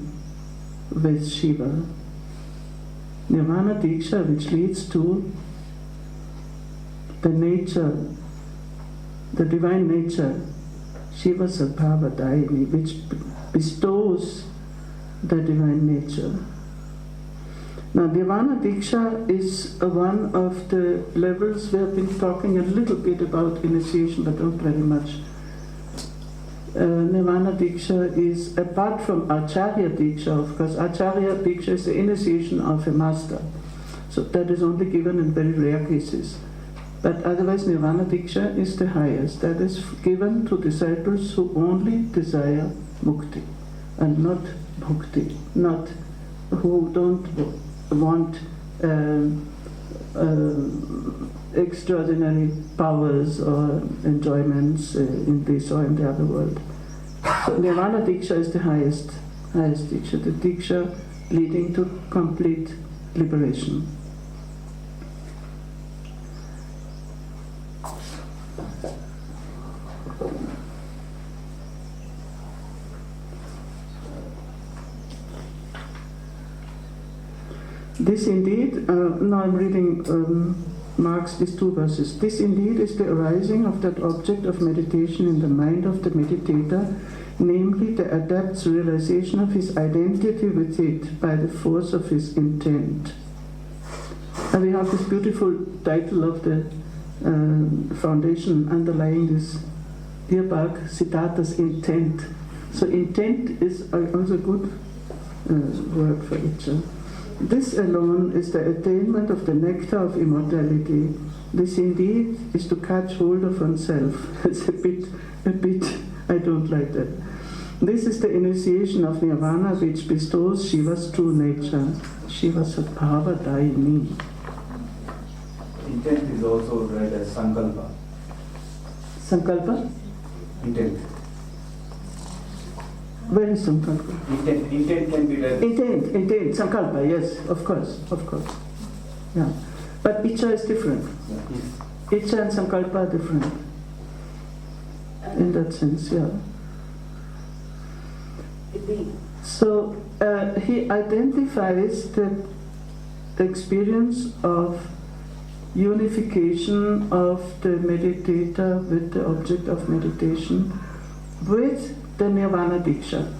with Shiva. Nirvana diksha, which leads to the nature, the divine nature, Shiva Sadbhava Dayini, which bestows the divine nature. Now, Nirvana diksha is one of the levels we have been talking a little bit about initiation, but not very much. Nirvana diksha is, apart from Acharya diksha, of course, Acharya diksha is the initiation of a master. So that is only given in very rare cases. But otherwise, Nirvana diksha is the highest. That is given to disciples who only desire mukti and not bhukti, not who don't want extraordinary powers or enjoyments in this or in the other world. So Nirvana diksha is the highest diksha, the diksha leading to complete liberation. This indeed, now I'm reading Marx, these two verses. This indeed is the arising of that object of meditation in the mind of the meditator, namely the adept's realization of his identity with it by the force of his intent. And we have this beautiful title of the foundation underlying this earbug, Siddhartha's intent. So intent is also a good word for it. This alone is the attainment of the nectar of immortality. This indeed is to catch hold of oneself. It's a bit, I don't like that. This is the initiation of Nirvana which bestows Shiva's true nature. Shiva Sadbhava Daini. Intent is also read as Sankalpa. Sankalpa? Intent. Where is Sankalpa? Intent can be read. Intent, Sankalpa, yes, of course. Yeah. But Icha is different. Yeah. Icha and Sankalpa are different. In that sense, yeah. So he identifies the experience of unification of the meditator with the object of meditation with the Nirvana diksha.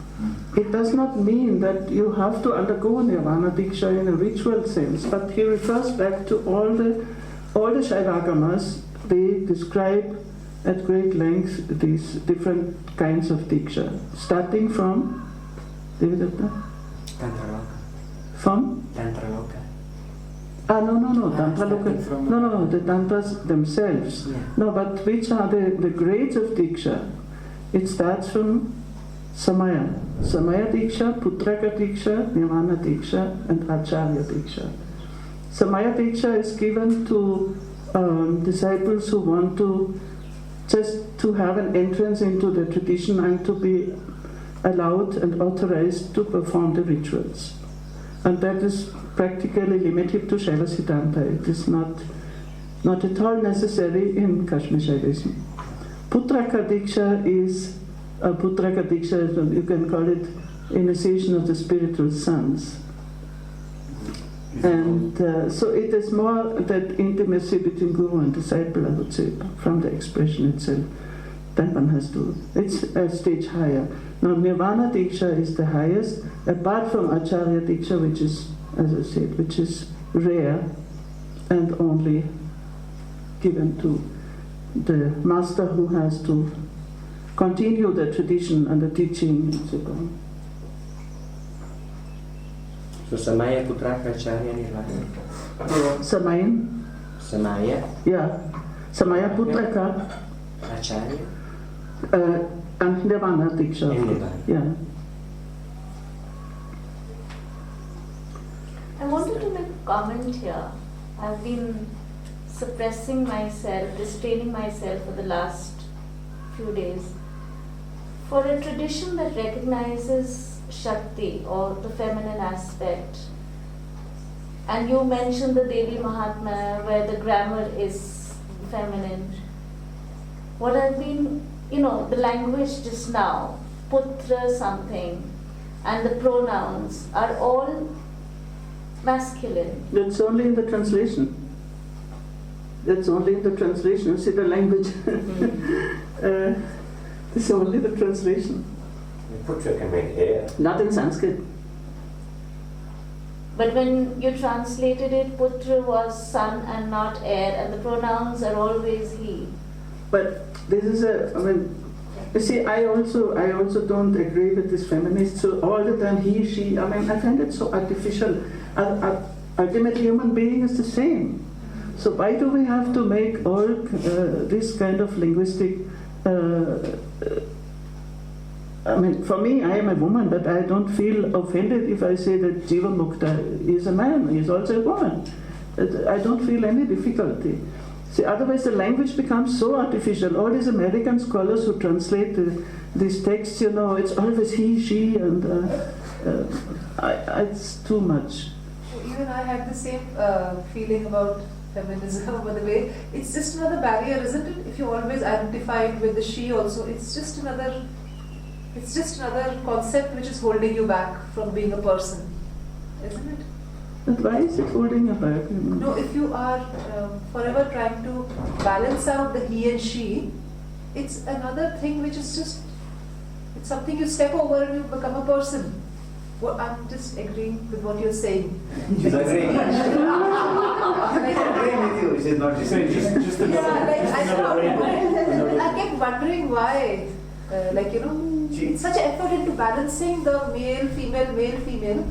It does not mean that you have to undergo Nirvana diksha in a ritual sense, but he refers back to all the Shaivagamas. They describe at great length these different kinds of diksha, starting from Tantra from Loka. No, Tantra Loka. No, the Tantras themselves. Yeah. No, but which are the grades of diksha? It starts from Samaya diksha, Putraka diksha, Nirvana diksha, and Acharya diksha. Samaya diksha is given to disciples who want to just to have an entrance into the tradition and to be allowed and authorized to perform the rituals. And that is practically limited to Shaiva Siddhanta. It is not at all necessary in Kashmir Shaivism. Putraka diksha is you can call it initiation of the spiritual sons. And so it is more that intimacy between guru and disciple, I would say, from the expression itself. Then one has to, it's a stage higher. Now Nirvana diksha is the highest, apart from Acharya diksha, which is, as I said, which is rare and only given to the master who has to continue the tradition and the teaching, etc. So Samaya, Putraka, Acharya, Nirvana. Samaya, Yeah. Samaya, Putraka, Acharya, and Nirvana diksha. and Nirvana. Yeah. I wanted to make a comment here. I've been suppressing myself, restraining myself for the last few days. For a tradition that recognizes Shakti or the feminine aspect, and you mentioned the Devi Mahatmya where the grammar is feminine. What I've been, the language just now, putra something, and the pronouns are all masculine. That's only in the translation. See the language. It's only the translation. Putra can mean heir. Not in Sanskrit. But when you translated it, putra was son and not heir, and the pronouns are always he. But this is you see, I also don't agree with this feminist. So all the time he, she, I find it so artificial. Ultimately, human being is the same. So why do we have to make all this kind of linguistic? For me, I am a woman, but I don't feel offended if I say that Jiva Mukta is a man. He is also a woman. I don't feel any difficulty. See, otherwise the language becomes so artificial. All these American scholars who translate these texts, it's always he, she, and it's too much. Even I had the same feeling about feminism over the way. It's just another barrier, isn't it? If you always identify it with the she also, it's just another concept which is holding you back from being a person, isn't it? But why is it holding you back? No, if you are forever trying to balance out the he and she, it's another thing which is just, it's something you step over and you become a person. I'm just agreeing with what you're saying. She's agreeing. Like, Agreeing with you, she's not disagreeing. yeah, like I kept wondering why, it's such an effort into balancing the male, female.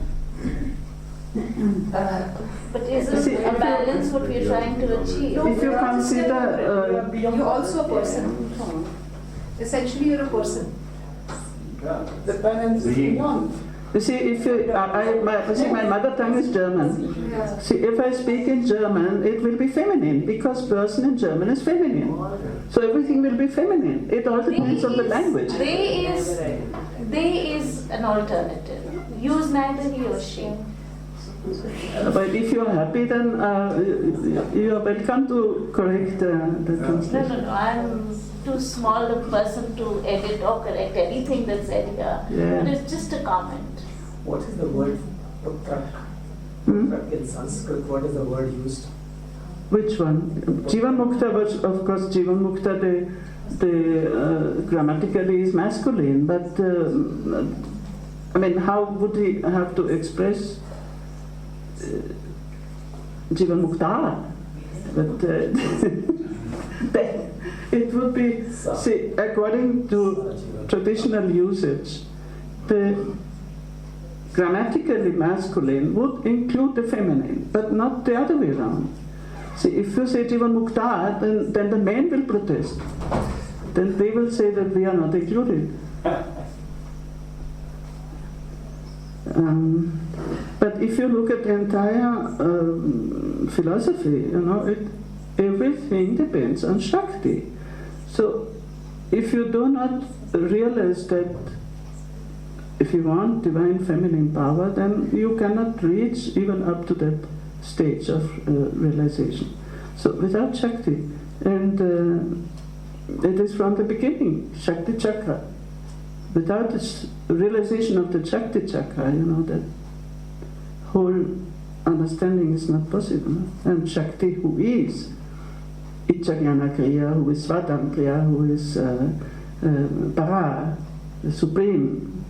But isn't a balance what we're trying to achieve? No, If you consider, you're also a person. Essentially, you're a person. The balance is beyond. you see, if you, my mother tongue is German. Yeah. See, if I speak in German, it will be feminine, because person in German is feminine. So everything will be feminine. It all depends on the language. They is an alternative. Use neither he or she. But if you're happy, then you're welcome to correct the translation. No. I'm too small a person to edit or correct anything that's said here. Yeah. But it's just a comment. What is the word putra? In Sanskrit, what is the word used? Which one? Jiva Mukta was, of course, Jiva Mukta, the grammatically is masculine, but how would he have to express Jiva Mukta? But it would be, see, according to traditional usage, the grammatically masculine would include the feminine, but not the other way around. See, if you say Jiva Mukta, then the men will protest. Then they will say that we are not included. But if you look at the entire philosophy, everything depends on Shakti. So if you do not realize that if you want divine feminine power, then you cannot reach even up to that stage of realization. So without Shakti, and it is from the beginning, Shakti Chakra. Without this realization of the Shakti Chakra, that whole understanding is not possible. And Shakti, who is Ichajnana Kriya, who is Swadam Kriya, who is Para, the supreme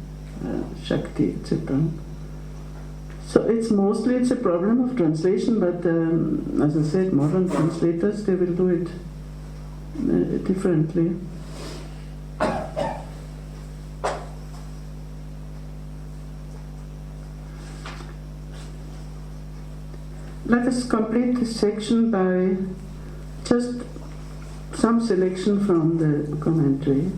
Shakti, etc. So it's a problem of translation, but as I said, modern translators, they will do it differently. Let us complete this section by just some selection from the commentary.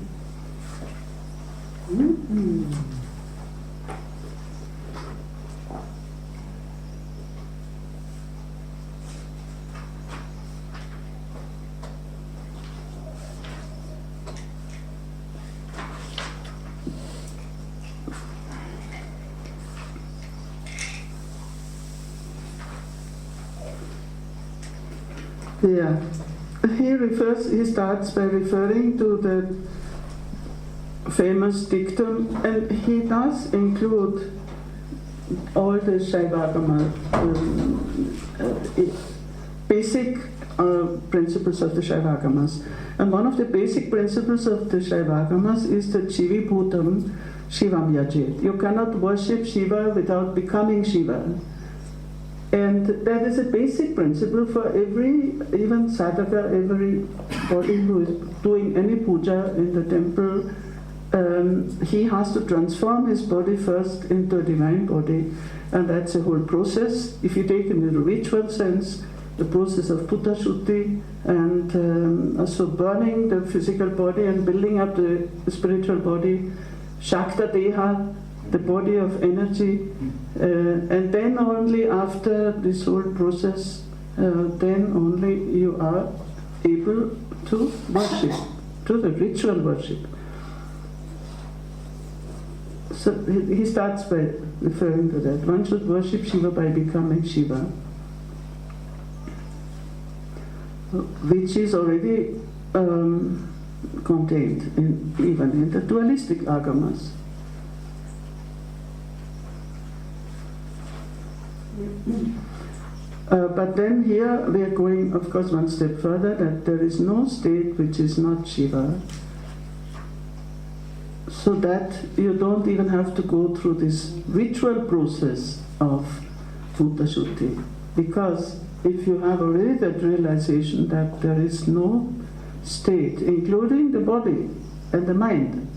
Yeah, he starts by referring to the famous dictum, and he does include all the Shaivagama basic principles of the Shaivagamas. And one of the basic principles of the Shaivagamas is the Jivi Bhutam Shivam Yajit. You cannot worship Shiva without becoming Shiva. And that is a basic principle for every, even sadhaka, everybody who is doing any puja in the temple. He has to transform his body first into a divine body, and that's a whole process. If you take it in the ritual sense, the process of Putta Shuddhi, and also burning the physical body and building up the spiritual body, Shakta Deha, the body of energy, and then only after this whole process then only you are able to worship, to the ritual worship. So he starts by referring to that. One should worship Shiva by becoming Shiva, which is already contained even in the dualistic agamas. But then here we are going, of course, one step further, that there is no state which is not Shiva, so that you don't even have to go through this ritual process of Bhuta Shuddhi. Because if you have already that realization that there is no state, including the body and the mind,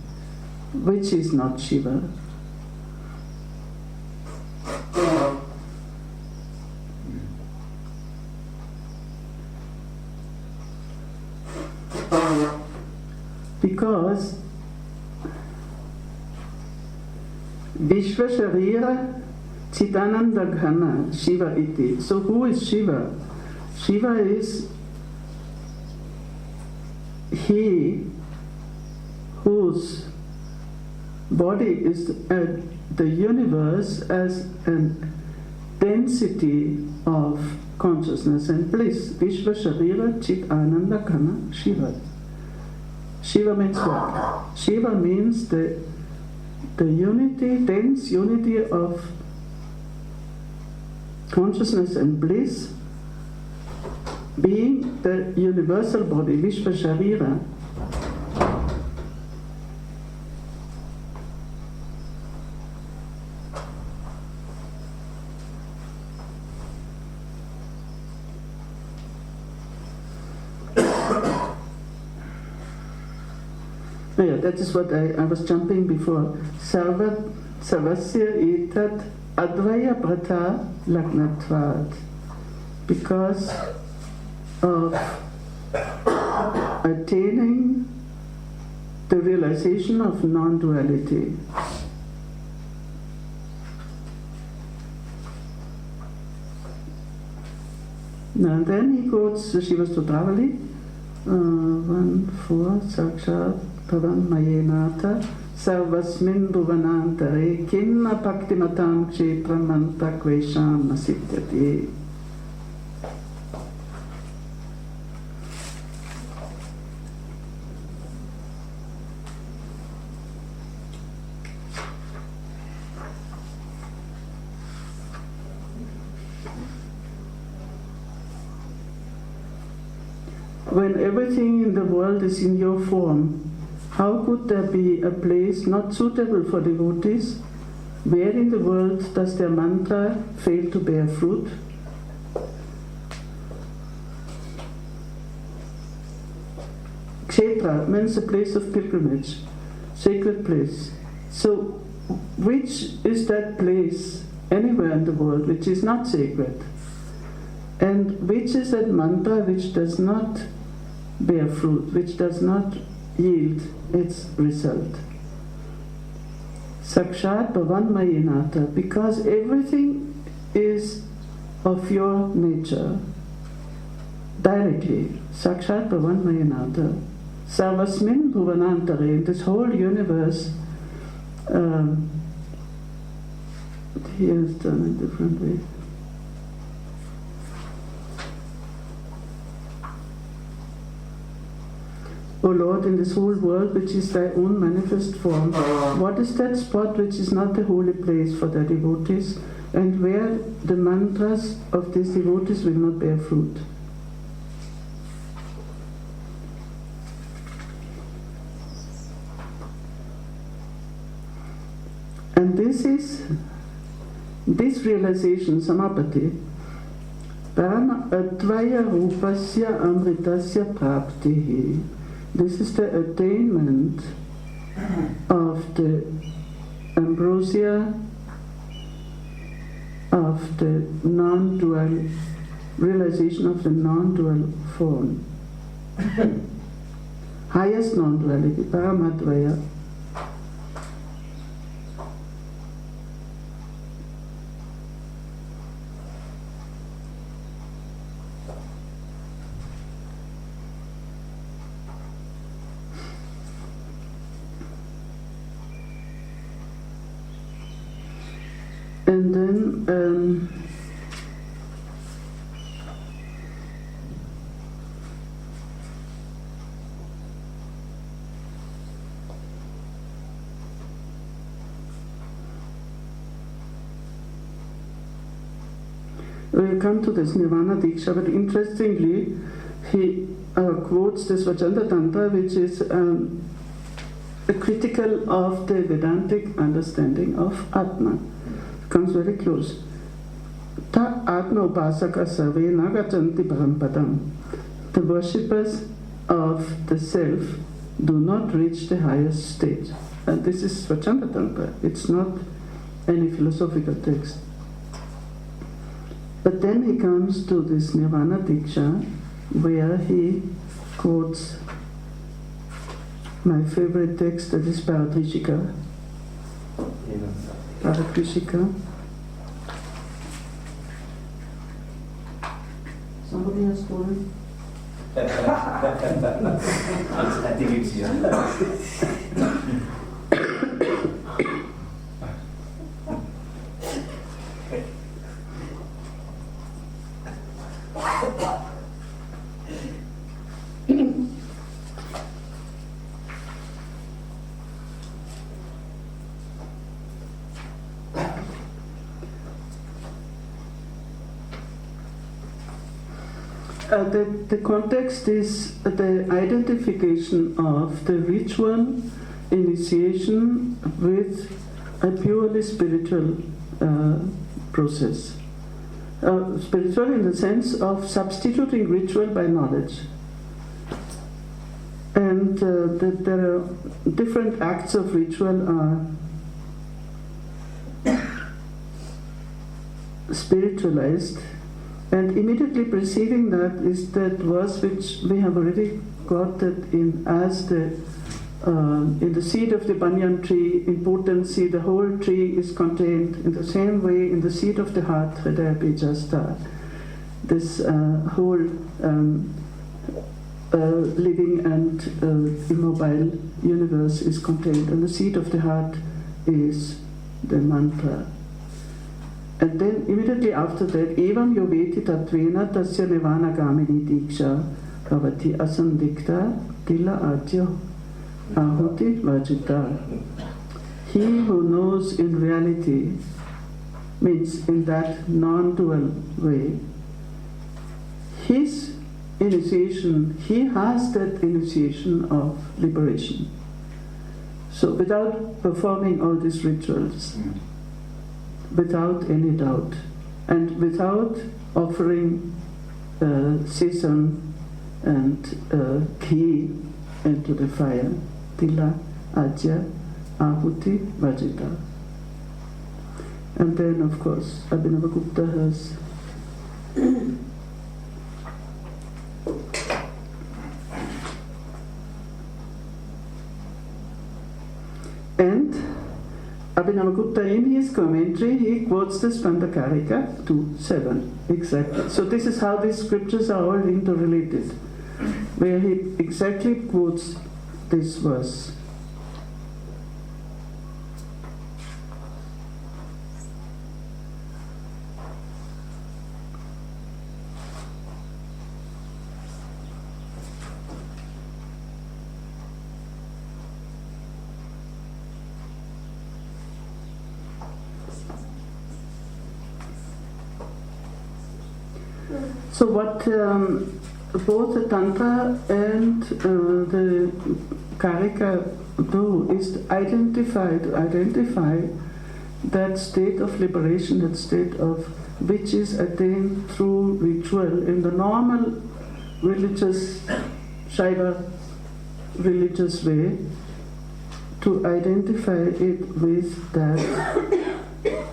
which is not Shiva, because Vishva Sharira Chidananda Ghana Shiva iti. So who is Shiva? Shiva is he whose body is the universe as a density of consciousness and bliss. Vishva Sharira Chit Ananda Ghana Shiva. Shiva means what? Shiva means the unity, dense unity of consciousness and bliss, being the universal body, Vishva Sharira. Yeah, that is what I was jumping before. Sarvasya etat advaya prata lagnatvat. Because of attaining the realization of non-duality. Now then he quotes Shiva Sutravali, 1:4, Sakshat Bhavan Mayenata Sarvasmin Bhuvanantare Kinna Bhaktimatam Kshetramanta Kvesham Nasityati. When everything in the world is in your form, how could there be a place not suitable for devotees? Where in the world does their mantra fail to bear fruit? Kshetra means a place of pilgrimage, sacred place. So, which is that place anywhere in the world which is not sacred? And which is that mantra which does not bear fruit, which does not yield its result? Sakshat Bhavan Mayinata, because everything is of your nature directly. Sakshat Bhavan Mayinata. Sarvasmin Bhuvanantare, this whole universe, he has done it different way. O Lord, in this whole world which is thy own manifest form, what is that spot which is not the holy place for thy devotees, and where the mantras of these devotees will not bear fruit? And this realization, samapatti, parama advaya rupasya amritasya praptihi. This is the attainment of the ambrosia of the non-dual, realization of the non-dual form. Highest non-duality, paramadvaya. And then we'll come to this Nirvana diksha, but interestingly, he quotes this Vajanta Tantra, which is critical of the Vedantic understanding of Atma. Comes very close. Ta Atma Upasaka Sarve Nagatanti Parampadam. The worshippers of the self do not reach the highest state. And this is Vajanta Tantra. It's not any philosophical text. But then he comes to this Nirvana diksha, where he quotes my favorite text, that is Paratrishika. Paratrishika. Somebody has stolen? I think it's you. The context is the identification of the ritual initiation with a purely spiritual process. Spiritual in the sense of substituting ritual by knowledge. And that there are different acts of ritual are spiritualized. And immediately preceding that is that verse which we have already got that in as the in the seed of the banyan tree, in potency, the whole tree is contained. In the same way, in the seed of the heart, Hridaya Bijasta, this whole living and immobile universe is contained. And the seed of the heart is the mantra. And then immediately after that, evam yoveti tatvena tasya nirvana gamini diksha bhavati asandikta tila adya ahuti vajita. He who knows in reality, means in that non-dual way, his initiation, he has that initiation of liberation. So without performing all these rituals, without any doubt, and without offering sesame and ghee into the fire, tila, ajya, ahuti, vajita. And then, of course, Abhinavagupta has and Abhinavagupta, in his commentary, he quotes the Spanda Kārikā 2:7 exactly. So this is how these scriptures are all interrelated, where he exactly quotes this verse. So what both the Tantra and the Kārikā do is to identify that state of liberation, that state of which is attained through ritual in the normal religious, shiva religious way, to identify it with that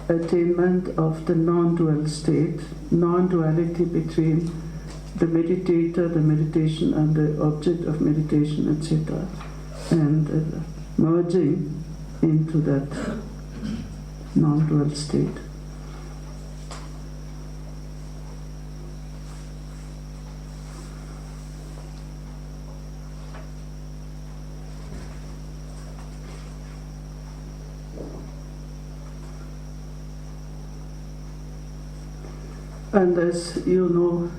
attainment of the non-dual state, non-duality between the meditator, the meditation, and the object of meditation, etc., and merging into that non-dual state. And as you know,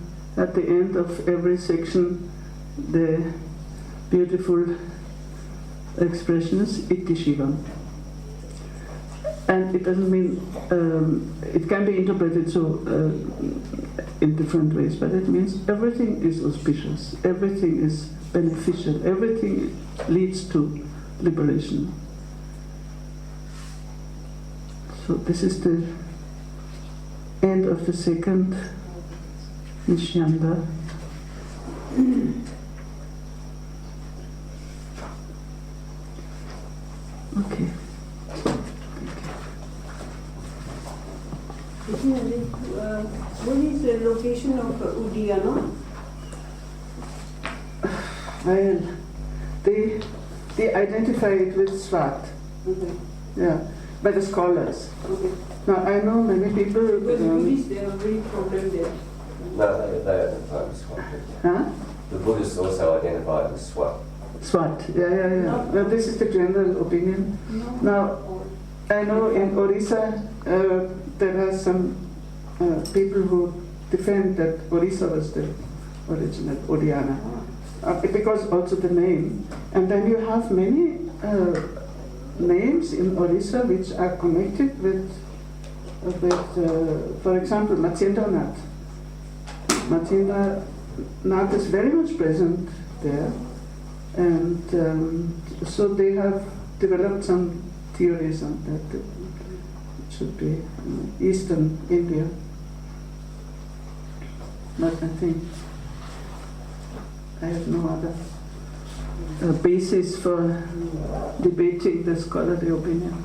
at the end of every section, the beautiful expression is iti shiva. And it doesn't mean, it can be interpreted so in different ways, but it means everything is auspicious, everything is beneficial, everything leads to liberation. So this is the end of the second Nishyanda. Okay. What is the location of Uddiyana? Well, they identify it with Swat. Okay. Yeah, by the scholars. Okay. Now I know many people. Because Buddhists, they have a very problem there. No, they identify with Swat. Huh? The Buddhists also identify with Swat. Swat. Yeah. Now this is the general opinion. Now I know in Orissa there are some people who defend that Orissa was the original Uddiyana. Because also the name. And then you have many names in Orissa which are connected with for example, Matsyendranath. Matsyendranath is very much present there. And so they have developed some theories on that. It should be Eastern India. But I think I have no other basis for debating the scholarly opinion.